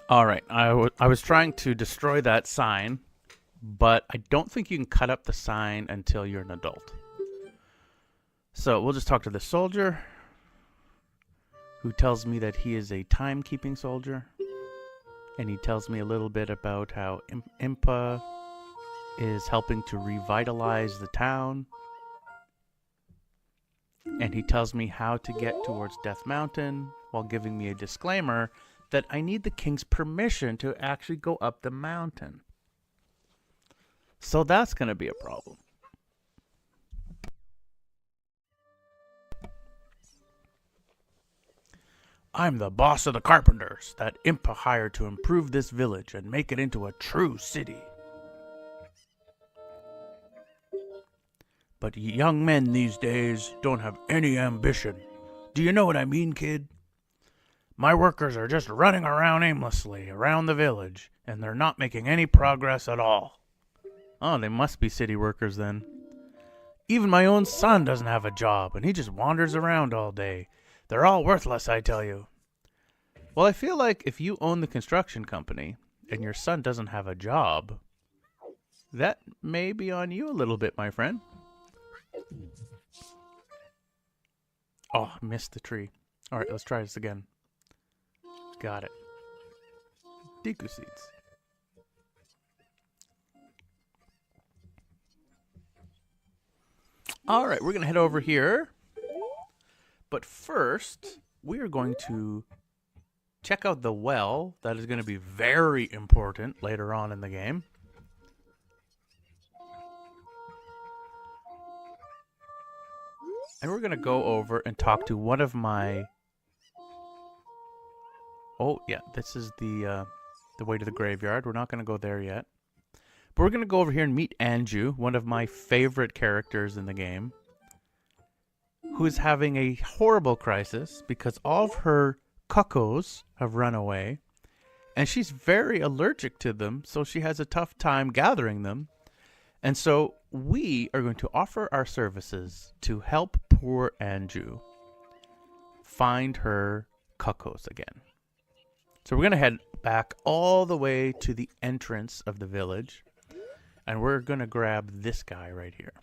All right, I was trying to destroy that sign, but I don't think you can cut up the sign until you're an adult. So we'll just talk to the soldier, who tells me that he is a timekeeping soldier, and he tells me a little bit about how Impa is helping to revitalize the town, and he tells me how to get towards Death Mountain while giving me a disclaimer that I need the king's permission to actually go up the mountain. So that's going to be a problem. I'm the boss of the carpenters that Impa hired to improve this village and make it into a true city. But young men these days don't have any ambition. Do you know what I mean, kid? My workers are just running around aimlessly around the village, and they're not making any progress at all. Oh, they must be city workers then. Even my own son doesn't have a job, and he just wanders around all day. They're all worthless, I tell you. Well, I feel like if you own the construction company, and your son doesn't have a job, that may be on you a little bit, my friend. Oh, I missed the tree. All right, let's try this again. Got it. Deku seeds. All right, we're going to head over here. But first, we are going to check out the well. That is going to be very important later on in the game. And we're going to go over and talk to one of my... Oh, yeah, this is the way to the graveyard. We're not going to go there yet. But we're going to go over here and meet Anju, one of my favorite characters in the game, who is having a horrible crisis because all of her cuckoos have run away, and she's very allergic to them, so she has a tough time gathering them. And so we are going to offer our services to help poor Anju find her cuckoos again. So we're going to head back all the way to the entrance of the village, and we're going to grab this guy right here.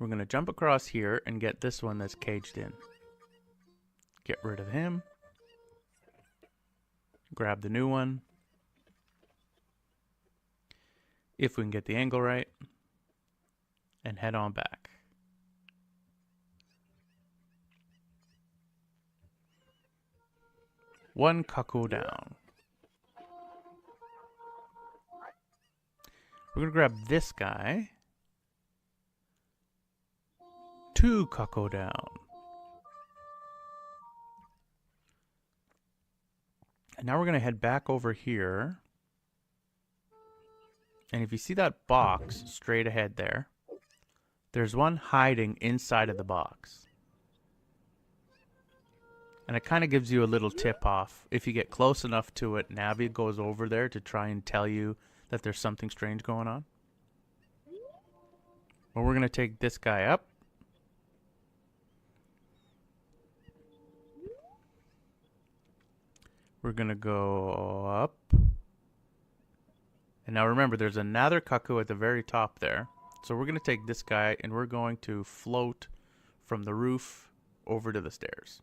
We're going to jump across here and get this one that's caged in. Get rid of him. Grab the new one. If we can get the angle right. And head on back. One cuckoo down. We're going to grab this guy. Two cuckoo down. And now we're going to head back over here And if you see that box straight ahead there, there's one hiding inside of the box. And it kind of gives you a little tip off. If you get close enough to it, Navi goes over there to try and tell you that there's something strange going on. Well, we're going to take this guy up. We're going to go up. And now remember, there's another cuckoo at the very top there. So we're going to take this guy and we're going to float from the roof over to the stairs.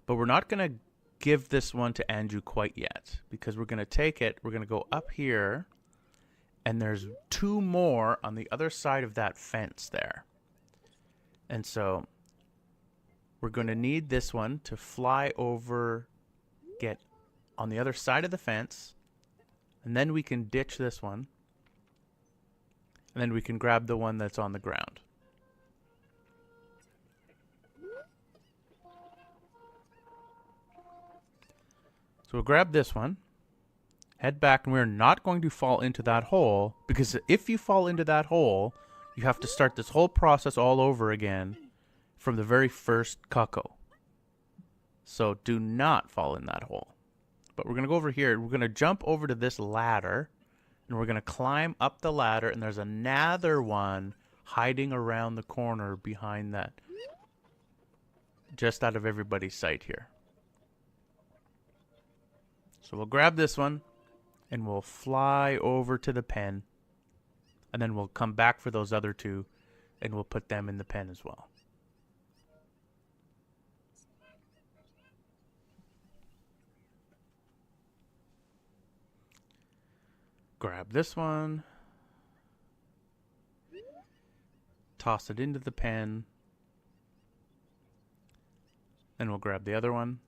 But we're not going to give this one to Anju quite yet, because we're going to take it, we're going to go up here, and there's two more on the other side of that fence there. And so we're going to need this one to fly over, get on the other side of the fence, and then we can ditch this one, and then we can grab the one that's on the ground. So we'll grab this one, head back, and we're not going to fall into that hole, because if you fall into that hole, you have to start this whole process all over again from the very first cuckoo. So do not fall in that hole. But we're going to go over here, we're going to jump over to this ladder, and we're going to climb up the ladder, and there's another one hiding around the corner behind that, just out of everybody's sight here. So we'll grab this one, and we'll fly over to the pen, and then we'll come back for those other two, and we'll put them in the pen as well. Grab this one, toss it into the pen, and we'll grab the other one.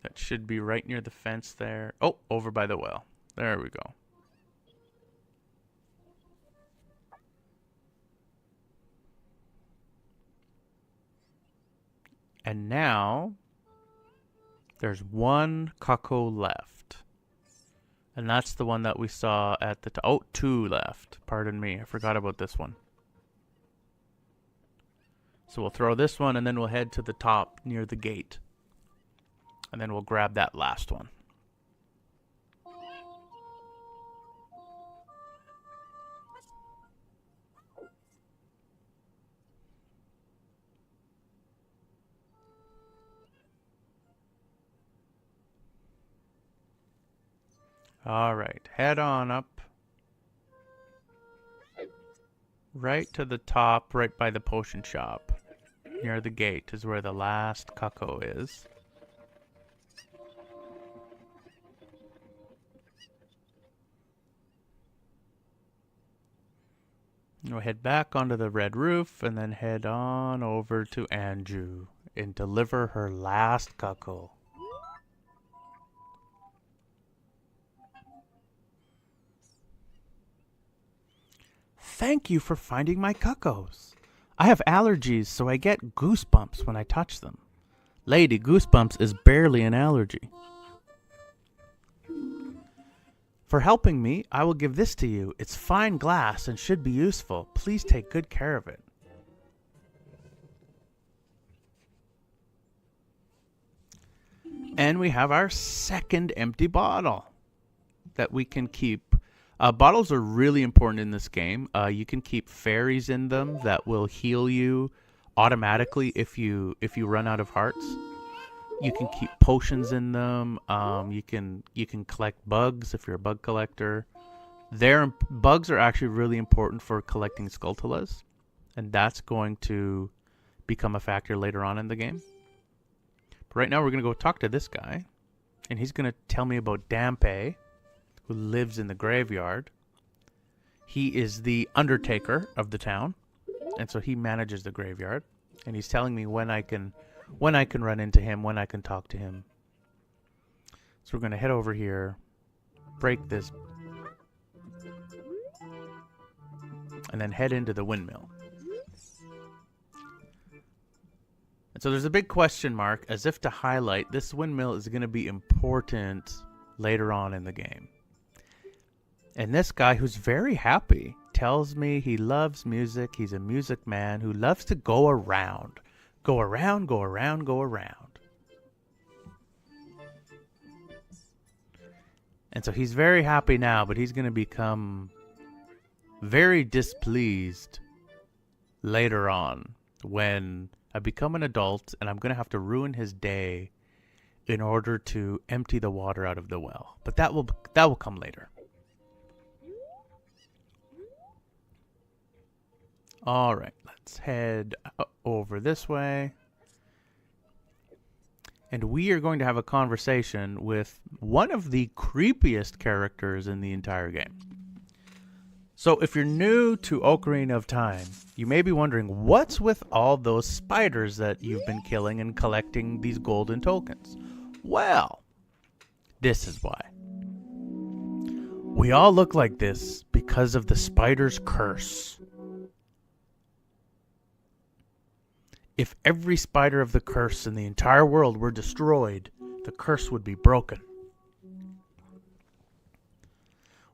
That should be right near the fence there. Oh, over by the well. There we go. And now there's one cuckoo left. And that's the one that we saw at the top. Oh, two left. Pardon me. I forgot about this one. So we'll throw this one and then we'll head to the top near the gate. And then we'll grab that last one. All right, head on up. Right to the top, right by the potion shop. Near the gate is where the last cuckoo is. We'll head back onto the red roof and then head on over to Anju and deliver her last cuckoo. Thank you for finding my cuckoos. I have allergies, so I get goosebumps when I touch them. Lady, goosebumps is barely an allergy. For helping me, I will give this to you. It's fine glass and should be useful. Please take good care of it. And we have our second empty bottle that we can keep. Bottles are really important in this game. You can keep fairies in them that will heal you automatically if you run out of hearts. You can keep potions in them. You can collect bugs if you're a bug collector. Bugs are actually really important for collecting Skulltulas, and that's going to become a factor later on in the game. But right now we're going to go talk to this guy, and he's going to tell me about Dampe, who lives in the graveyard. He is the undertaker of the town, and so he manages the graveyard, and he's telling me when I can run into him, when I can talk to him. So we're going to head over here, break this, and then head into the windmill. And so there's a big question mark, as if to highlight this windmill is going to be important later on in the game. And this guy, who's very happy, tells me he loves music. He's a music man who loves to go around. Go around, go around, go around. And so he's very happy now, but he's going to become very displeased later on when I become an adult and I'm going to have to ruin his day in order to empty the water out of the well. But that will come later. All right, let's head over this way. And we are going to have a conversation with one of the creepiest characters in the entire game. So if you're new to Ocarina of Time, you may be wondering, what's with all those spiders that you've been killing and collecting these golden tokens? Well, this is why. We all look like this because of the spider's curse. If every spider of the curse in the entire world were destroyed, the curse would be broken.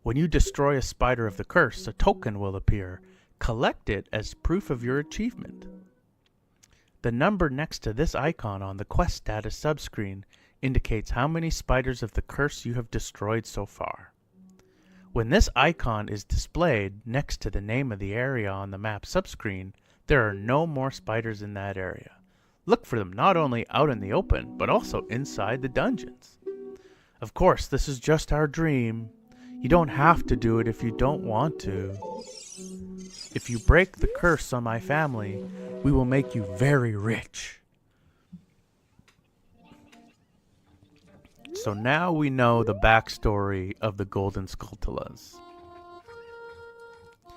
When you destroy a spider of the curse, a token will appear. Collect it as proof of your achievement. The number next to this icon on the quest status subscreen indicates how many spiders of the curse you have destroyed so far. When this icon is displayed next to the name of the area on the map subscreen, there are no more spiders in that area. Look for them not only out in the open, but also inside the dungeons. Of course, this is just our dream. You don't have to do it if you don't want to. If you break the curse on my family, we will make you very rich. So now we know the backstory of the Golden Skulltulas.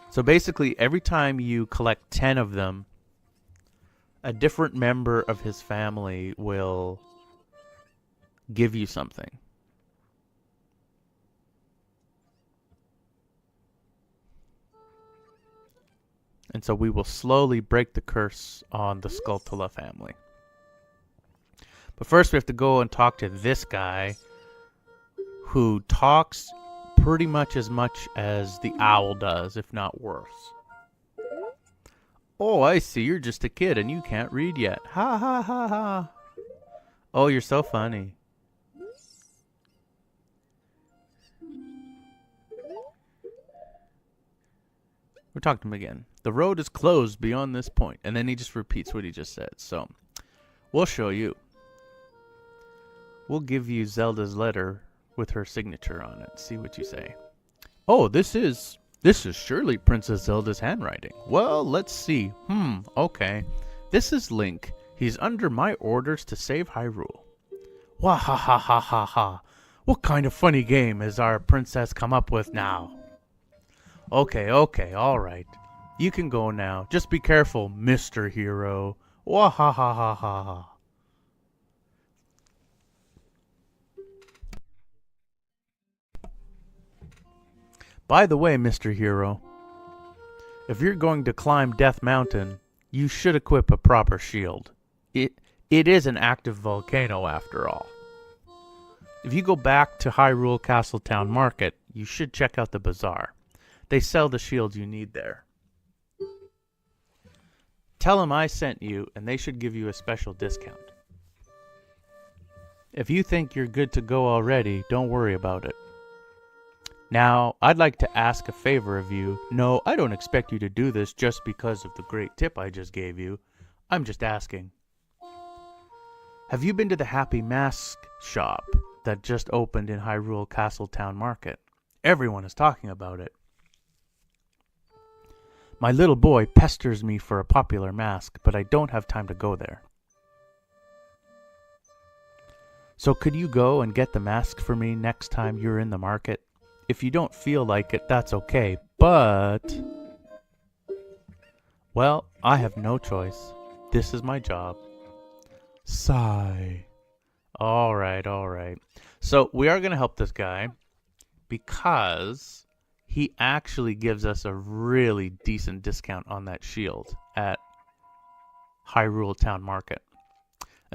So basically, every time you collect 10 of them, a different member of his family will give you something. And so we will slowly break the curse on the Skulltula family. But first we have to go and talk to this guy who talks pretty much as the owl does, if not worse. Oh, I see, you're just a kid and you can't read yet. Ha ha ha ha. Oh, you're so funny. We're talking to him again. The road is closed beyond this point. And then he just repeats what he just said. So, we'll show you. We'll give you Zelda's letter with her signature on it. See what you say. Oh, this is surely Princess Zelda's handwriting. Well, let's see. Okay. This is Link. He's under my orders to save Hyrule. Wah ha ha ha ha ha. What kind of funny game has our princess come up with now? Okay, alright. You can go now. Just be careful, Mr. Hero. Wah ha ha ha ha ha. By the way, Mr. Hero, if you're going to climb Death Mountain, you should equip a proper shield. It is an active volcano after all. If you go back to Hyrule Castletown Market, you should check out the bazaar. They sell the shields you need there. Tell them I sent you, and they should give you a special discount. If you think you're good to go already, don't worry about it. Now, I'd like to ask a favor of you. No, I don't expect you to do this just because of the great tip I just gave you. I'm just asking. Have you been to the Happy Mask shop that just opened in Hyrule Castletown Market? Everyone is talking about it. My little boy pesters me for a popular mask, but I don't have time to go there. So could you go and get the mask for me next time you're in the market? If you don't feel like it, that's okay, but... Well, I have no choice. This is my job. Sigh. Alright. So, we are going to help this guy because he actually gives us a really decent discount on that shield at Hyrule Town Market.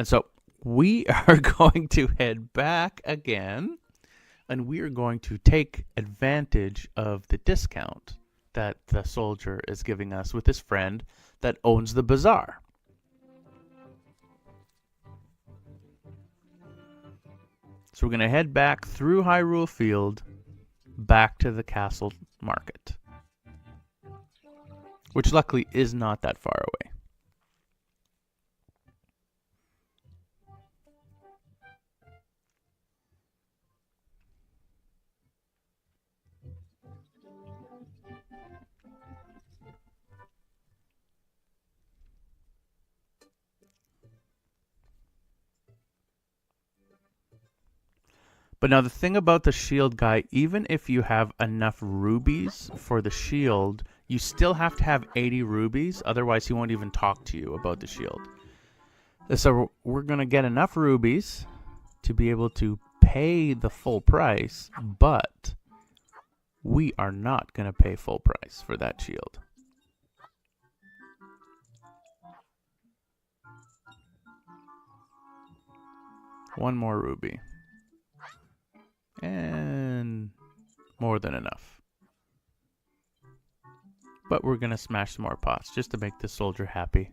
And so we are going to head back again, and we are going to take advantage of the discount that the soldier is giving us with his friend that owns the bazaar. So we're going to head back through Hyrule Field back to the castle market, which luckily is not that far away. But now the thing about the shield guy, even if you have enough rubies for the shield, you still have to have 80 rubies, otherwise he won't even talk to you about the shield. So we're going to get enough rubies to be able to pay the full price, but we are not going to pay full price for that shield. One more ruby. And more than enough. But we're going to smash some more pots just to make this soldier happy.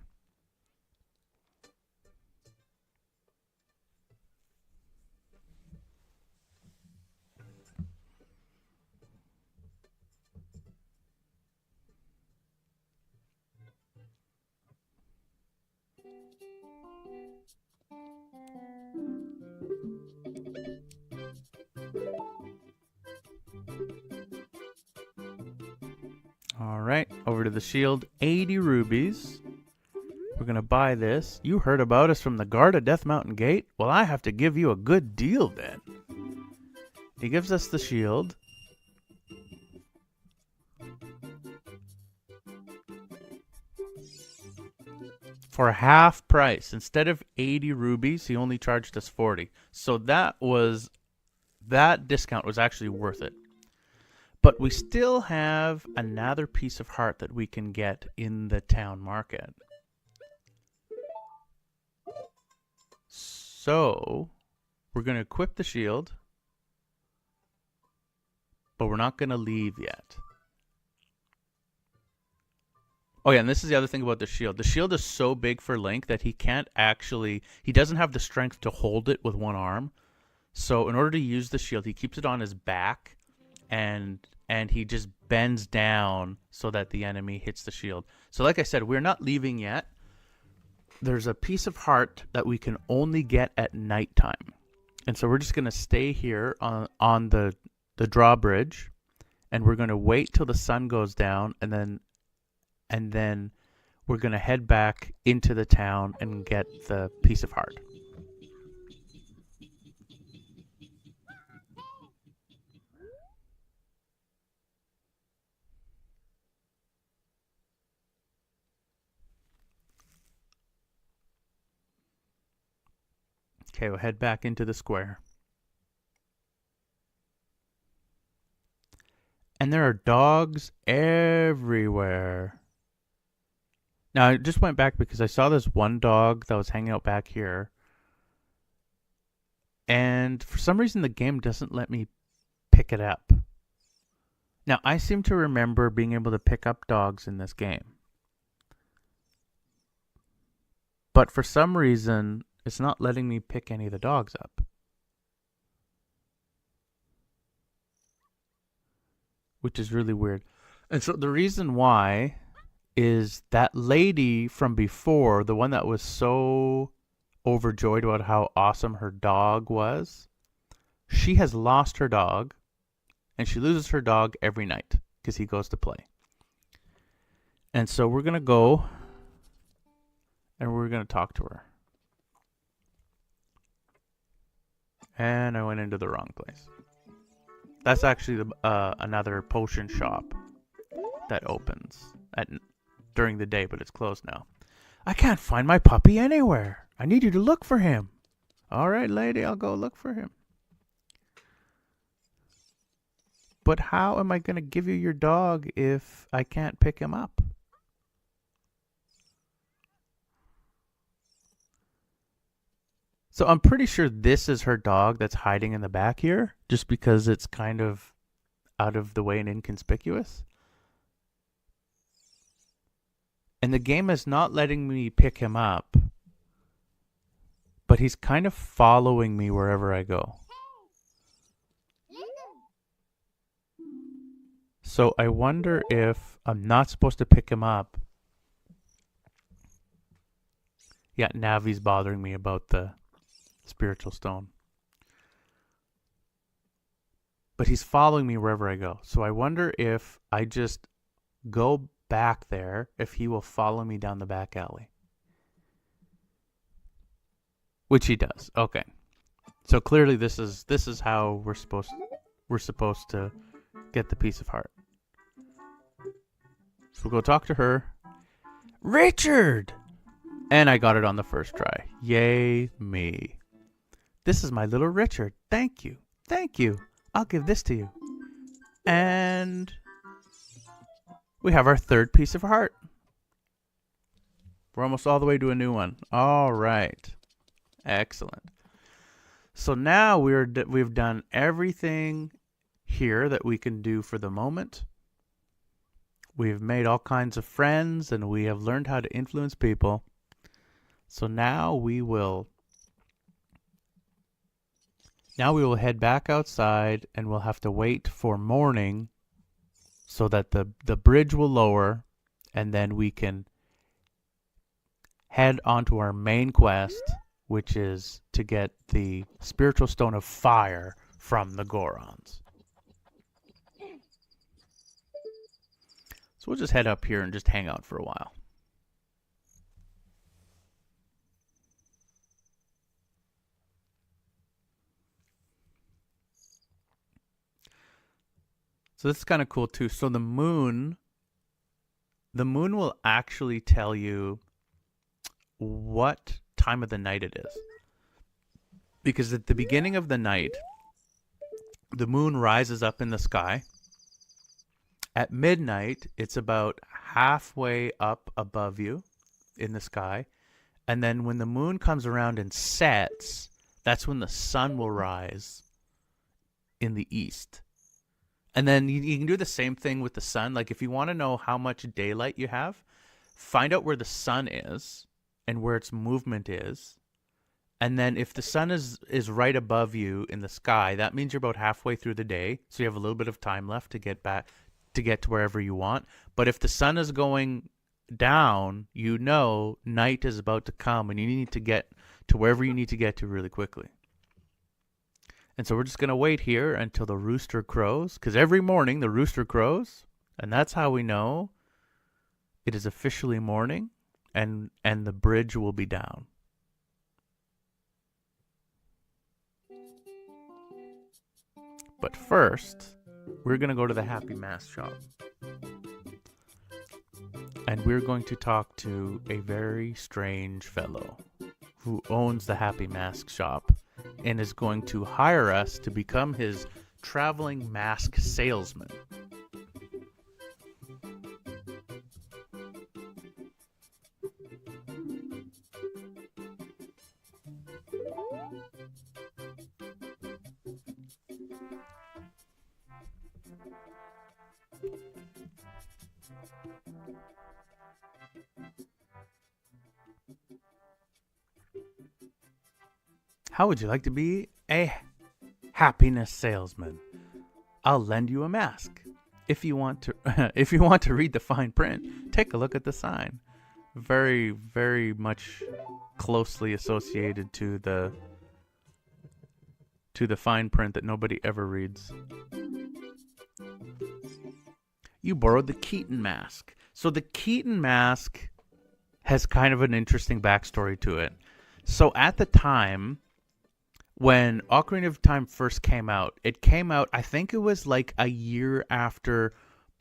Alright, over to the shield. 80 rubies. We're going to buy this. You heard about us from the guard at Death Mountain Gate? Well, I have to give you a good deal then. He gives us the shield. For half price. Instead of 80 rubies, he only charged us 40. So that discount was actually worth it. But we still have another piece of heart that we can get in the town market. So we're going to equip the shield, but we're not going to leave yet. Oh yeah, and this is the other thing about the shield. The shield is so big for Link that he doesn't have the strength to hold it with one arm. So in order to use the shield, he keeps it on his back, and he just bends down so that the enemy hits the shield. So like I said, we're not leaving yet. There's a piece of heart that we can only get at nighttime. And so we're just going to stay here on the drawbridge, and we're going to wait till the sun goes down, and then we're going to head back into the town and get the piece of heart. Okay, we'll head back into the square. And there are dogs everywhere. Now, I just went back because I saw this one dog that was hanging out back here. And for some reason, the game doesn't let me pick it up. Now, I seem to remember being able to pick up dogs in this game. But for some reason, it's not letting me pick any of the dogs up. Which is really weird. And so the reason why is that lady from before, the one that was so overjoyed about how awesome her dog was, she has lost her dog, and she loses her dog every night because he goes to play. And so we're going to go and we're going to talk to her. And I went into the wrong place. That's actually another potion shop that opens during the day, but it's closed now. I can't find my puppy anywhere. I need you to look for him. All right, lady, I'll go look for him. But how am I going to give you your dog if I can't pick him up? So I'm pretty sure this is her dog that's hiding in the back here, just because it's kind of out of the way and inconspicuous. And the game is not letting me pick him up, but he's kind of following me wherever I go. So I wonder if I'm not supposed to pick him up. Yeah, Navi's bothering me about the spiritual stone. But he's following me wherever I go. So I wonder if I just go back there, if he will follow me down the back alley. Which he does. Okay. So clearly this is how we're supposed to get the piece of heart. So we'll go talk to her. Richard! And I got it on the first try. Yay me. This is my little Richard. Thank you. Thank you. I'll give this to you. And we have our third piece of heart. We're almost all the way to a new one. All right. Excellent. So now we've done everything here that we can do for the moment. We've made all kinds of friends and we have learned how to influence people. So now we will head back outside and we'll have to wait for morning so that the bridge will lower and then we can head onto our main quest, which is to get the spiritual stone of fire from the Gorons. So we'll just head up here and just hang out for a while. So this is kind of cool too. So the moon will actually tell you what time of the night it is. Because at the beginning of the night, the moon rises up in the sky. At midnight, it's about halfway up above you in the sky. And then when the moon comes around and sets, that's when the sun will rise in the east. And then you can do the same thing with the sun. Like if you want to know how much daylight you have, find out where the sun is and where its movement is. And then if the sun is right above you in the sky, that means you're about halfway through the day. So you have a little bit of time left to get to wherever you want. But if the sun is going down, you know night is about to come and you need to get to wherever you need to get to really quickly. And so we're just going to wait here until the rooster crows, because every morning the rooster crows, and that's how we know it is officially morning and the bridge will be down. But first, we're going to go to the Happy Mask shop. And we're going to talk to a very strange fellow who owns the Happy Mask shop and is going to hire us to become his traveling mask salesman. How would you like to be a happiness salesman? I'll lend you a mask. If you want to read the fine print, take a look at the sign. Very, very much closely associated to the fine print that nobody ever reads. You borrowed the Keaton mask. So the Keaton mask has kind of an interesting backstory to it. So at the time when Ocarina of Time first came out, I think it was like a year after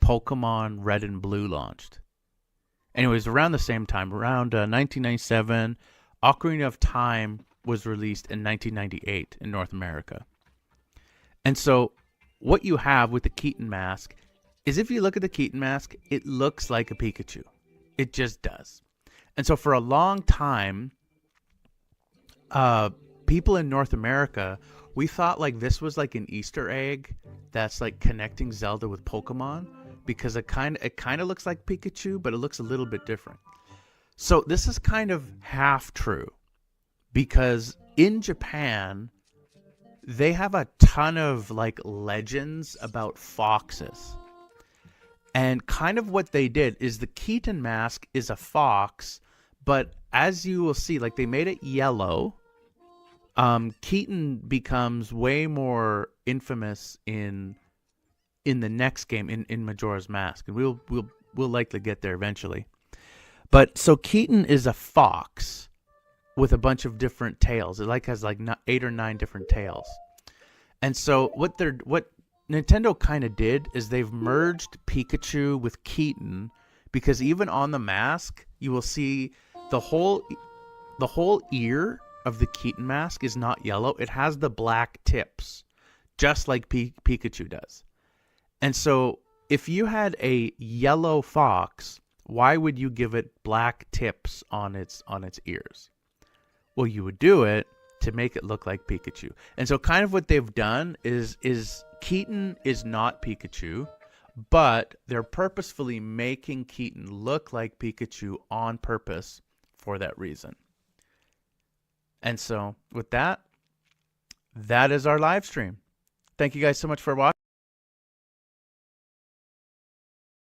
Pokemon Red and Blue launched. Anyways, around the same time, around 1997, Ocarina of Time was released in 1998 in North America. And so what you have with the Keaton mask is if you look at the Keaton mask, it looks like a Pikachu. It just does. And so for a long time, people in North America, we thought like this was like an Easter egg that's like connecting Zelda with Pokemon, because it kind of looks like Pikachu, but it looks a little bit different. So this is kind of half true, because in Japan they have a ton of like legends about foxes. And kind of what they did is the Keaton mask is a fox, but as you will see, like they made it yellow. Keaton becomes way more infamous in the next game, in Majora's Mask, and we'll likely get there eventually. But so Keaton is a fox with a bunch of different tails. It like has like 8 or 9 different tails. And so what Nintendo kind of did is they've merged Pikachu with Keaton, because even on the mask you will see the whole ear of the Keaton mask is not yellow. It has the black tips, just like Pikachu does. And so if you had a yellow fox, why would you give it black tips on its ears? Well, you would do it to make it look like Pikachu. And so kind of what they've done is Keaton is not Pikachu, but they're purposefully making Keaton look like Pikachu on purpose for that reason. And so with that, that is our live stream. Thank you guys so much for watching.